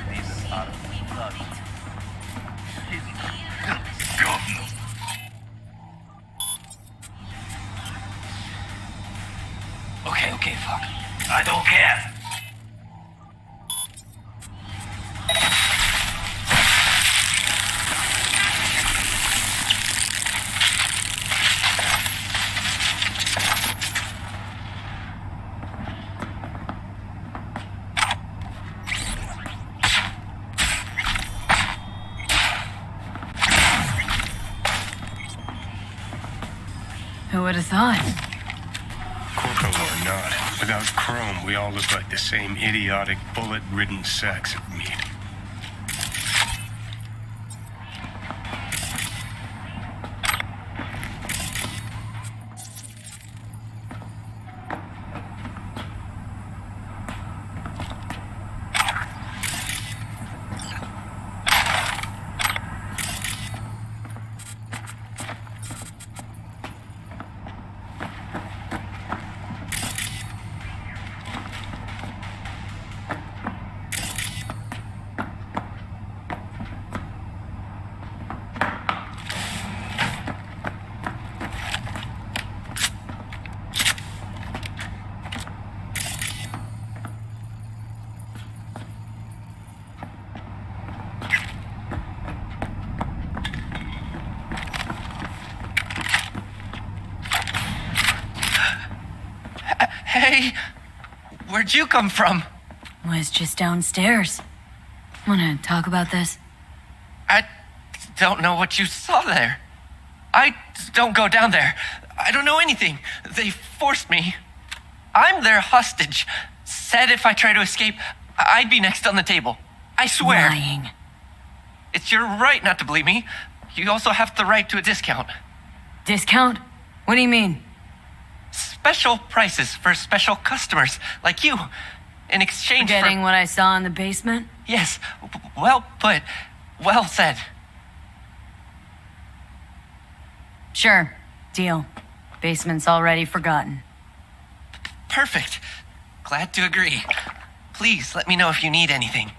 These are blood. Okay, fuck. I don't care. Who would have thought? Corpo or not, without Chrome, we all look like the same idiotic, bullet-ridden sacks of meat. Hey, where'd you come from? Was just downstairs. Wanna talk about this? I don't know what you saw there. I don't go down there. I don't know anything. They forced me. I'm their hostage. Said if I try to escape, I'd be next on the table. I swear. Lying. It's your right not to believe me. You also have the right to a discount. Discount? What do you mean? Special prices for special customers like you. In exchange Forgetting for... what I saw in the basement? Yes. Well put. Well said. Sure. Deal. Basement's already forgotten. Perfect. Glad to agree. Please let me know if you need anything.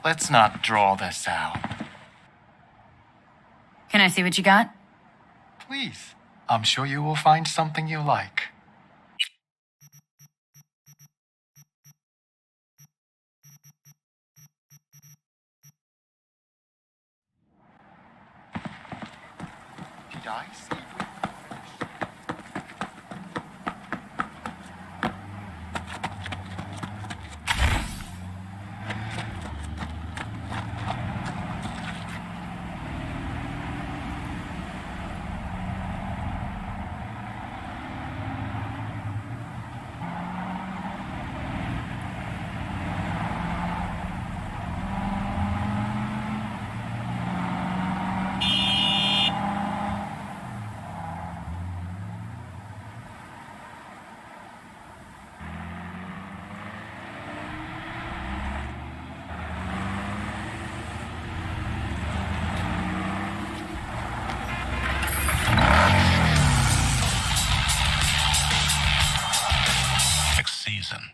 let's not draw this out. Can I see what you got? Please. I'm sure you will find something you like. Did I see? Season.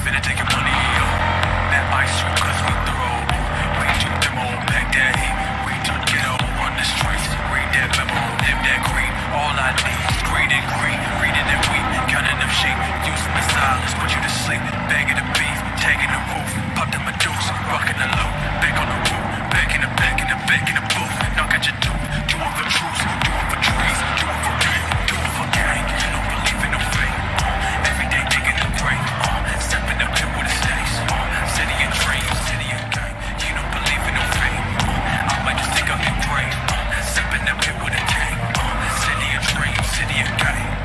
Finna take your money, yo. That ice cream, cause we throw. We took them all back that heat. We took it all on the streets. Read that memo, live that creed. All I need is greed and greed. Reading that weed, counting them sheep. Using the silence, put you to sleep. Bagging the beef, tagging the roof. Pop the Medusa, rocking the low. Back on the roof, back in the back in the back in the booth. Knock at your tooth, do it for truth, do it for trees, do it for gang, do it for gang. You don't believe in no fake. Every day digging the grave. Step in the pit with a stakes. City and dreams, city and gang. You don't believe in no fate. I might just dig up your grave. Step in the pit with a tank. City and dreams, city and gang.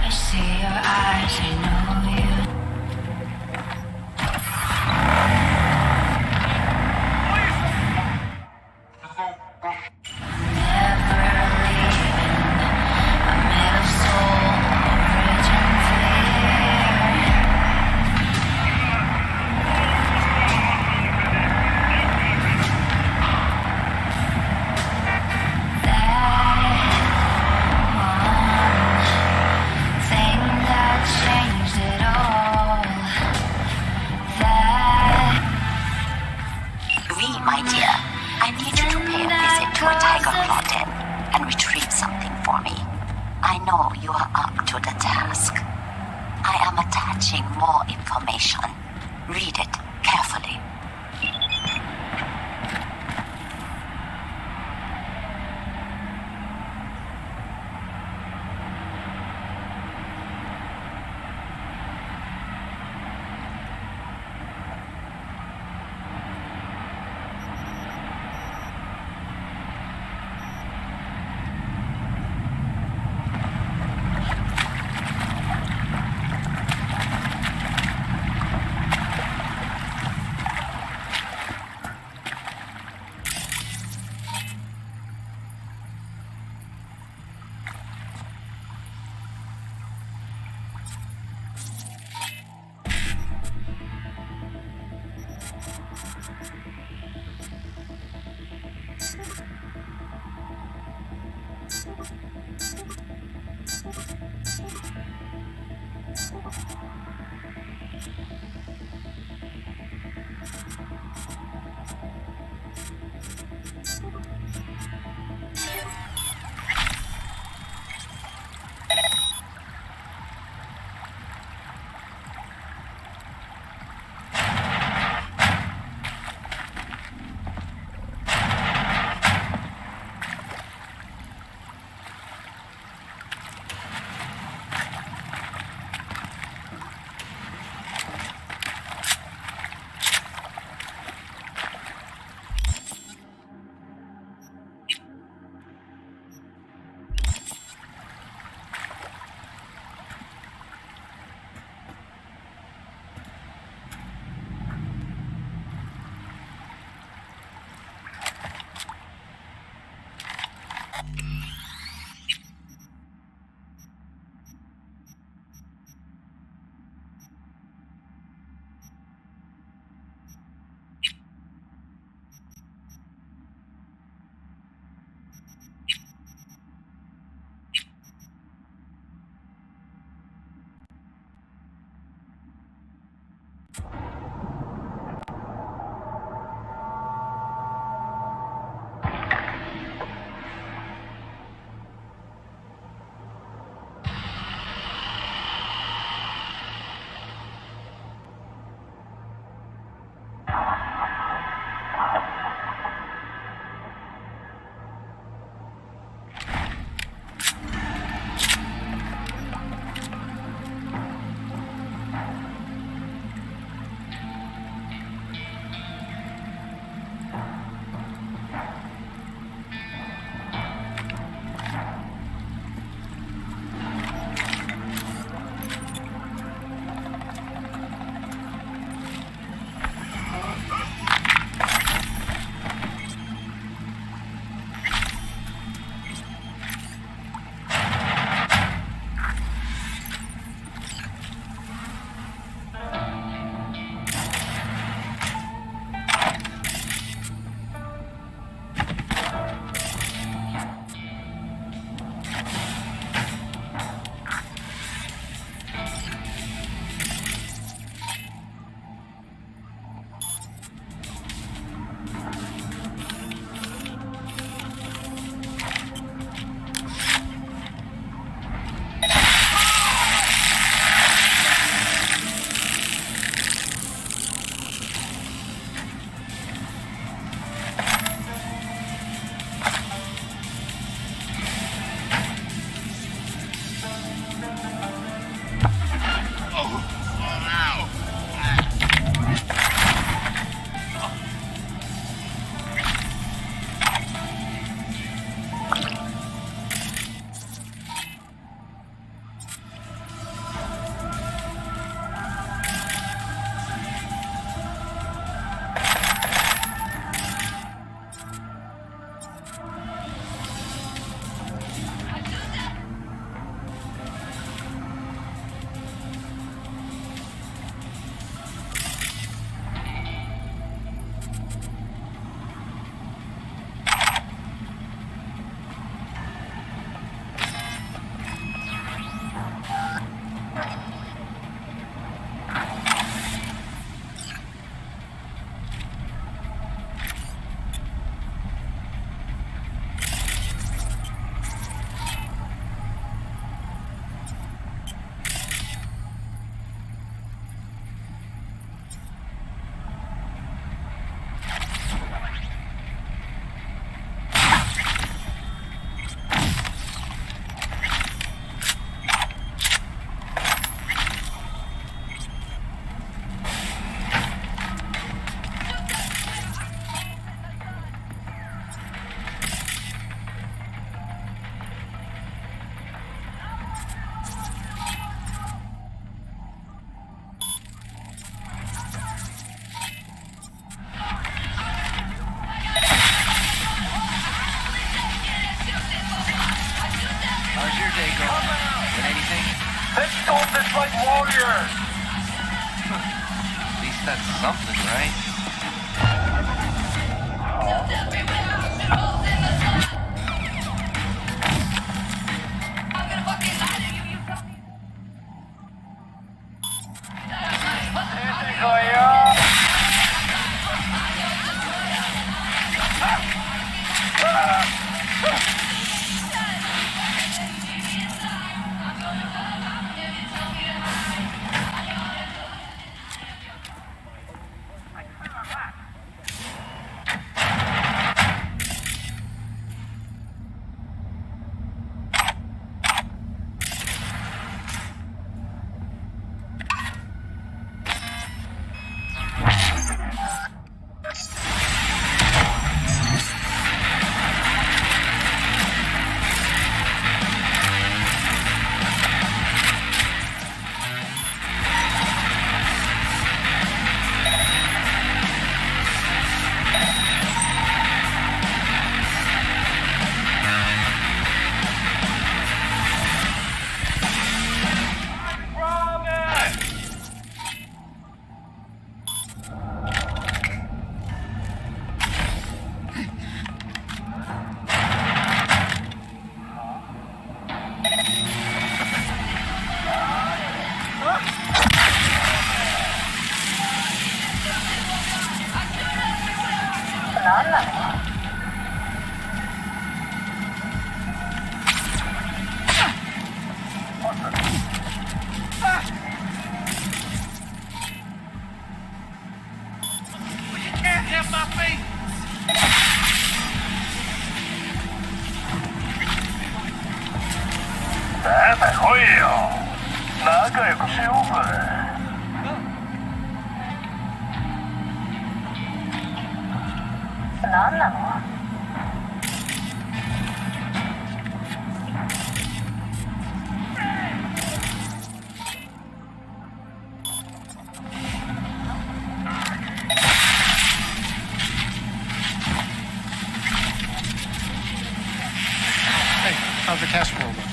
I see your eyes, I know you. My dear, I need you to pay a visit to a tiger claw den and retrieve something for me. I know you are up to the task. I am attaching more information. Read it carefully. They stole this like warriors! At least that's something, right? How's the cash flow look?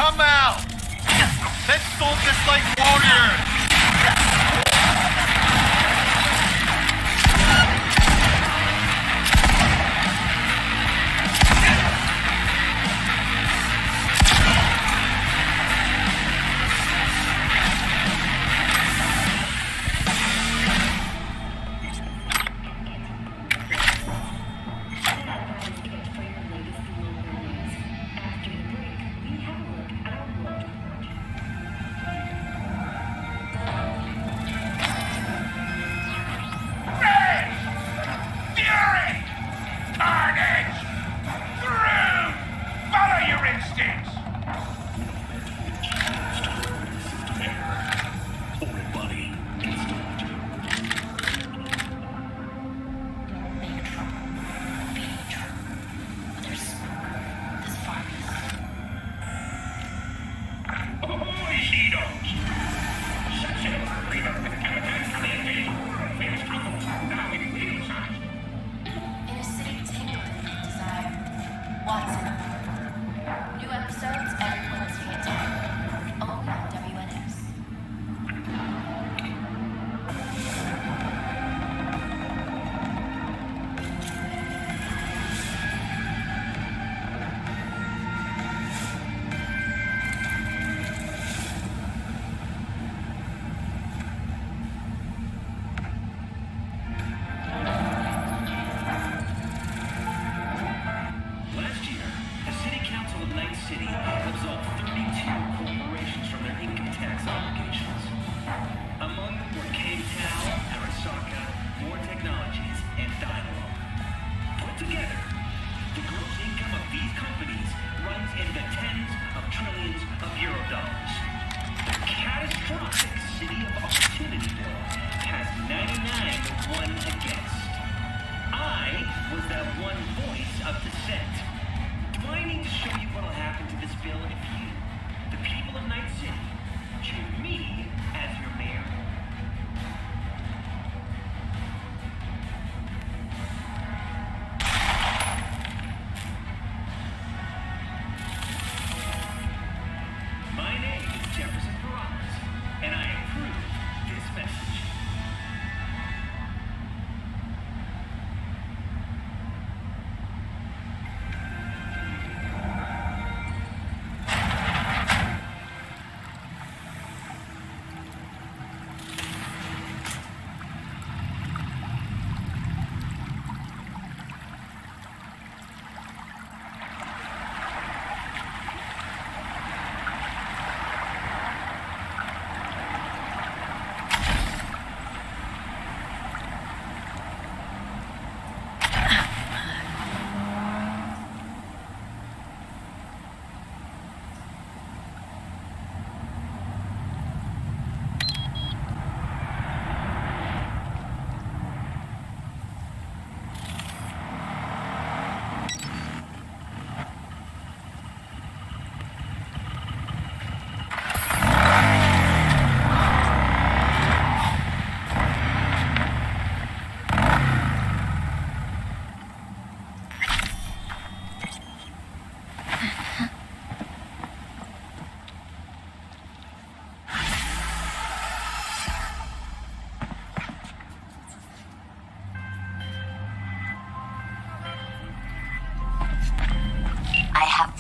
come out! Let's sort this like warriors!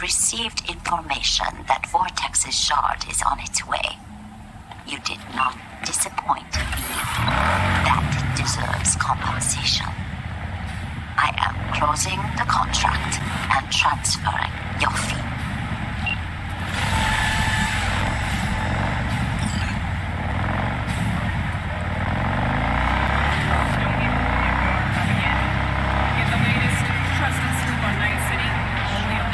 Received information that Vortex's shard is on its way. You did not disappoint me. That deserves compensation. I am closing the contract and transferring your fee. Get the latest trusted scoop on Night City, only on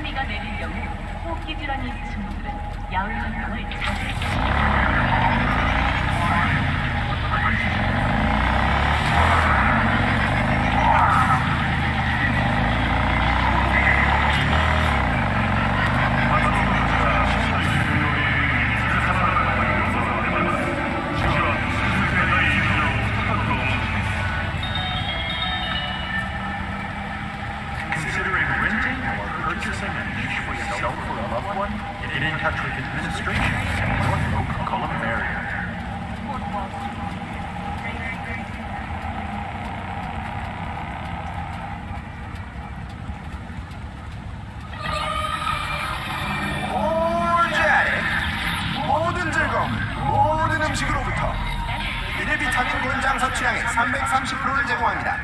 소나미가 내릴 경우 호흡기 질환이 있으신 분들은 야외 활동을 자제해주세요. Considering renting or purchasing a niche for yourself or a loved one, get in touch with administration in North Coca-Cola area. 오자리 모든 즐거움 모든 음식으로부터 1일 비타민 권장 섭취량의 330%를 제공합니다.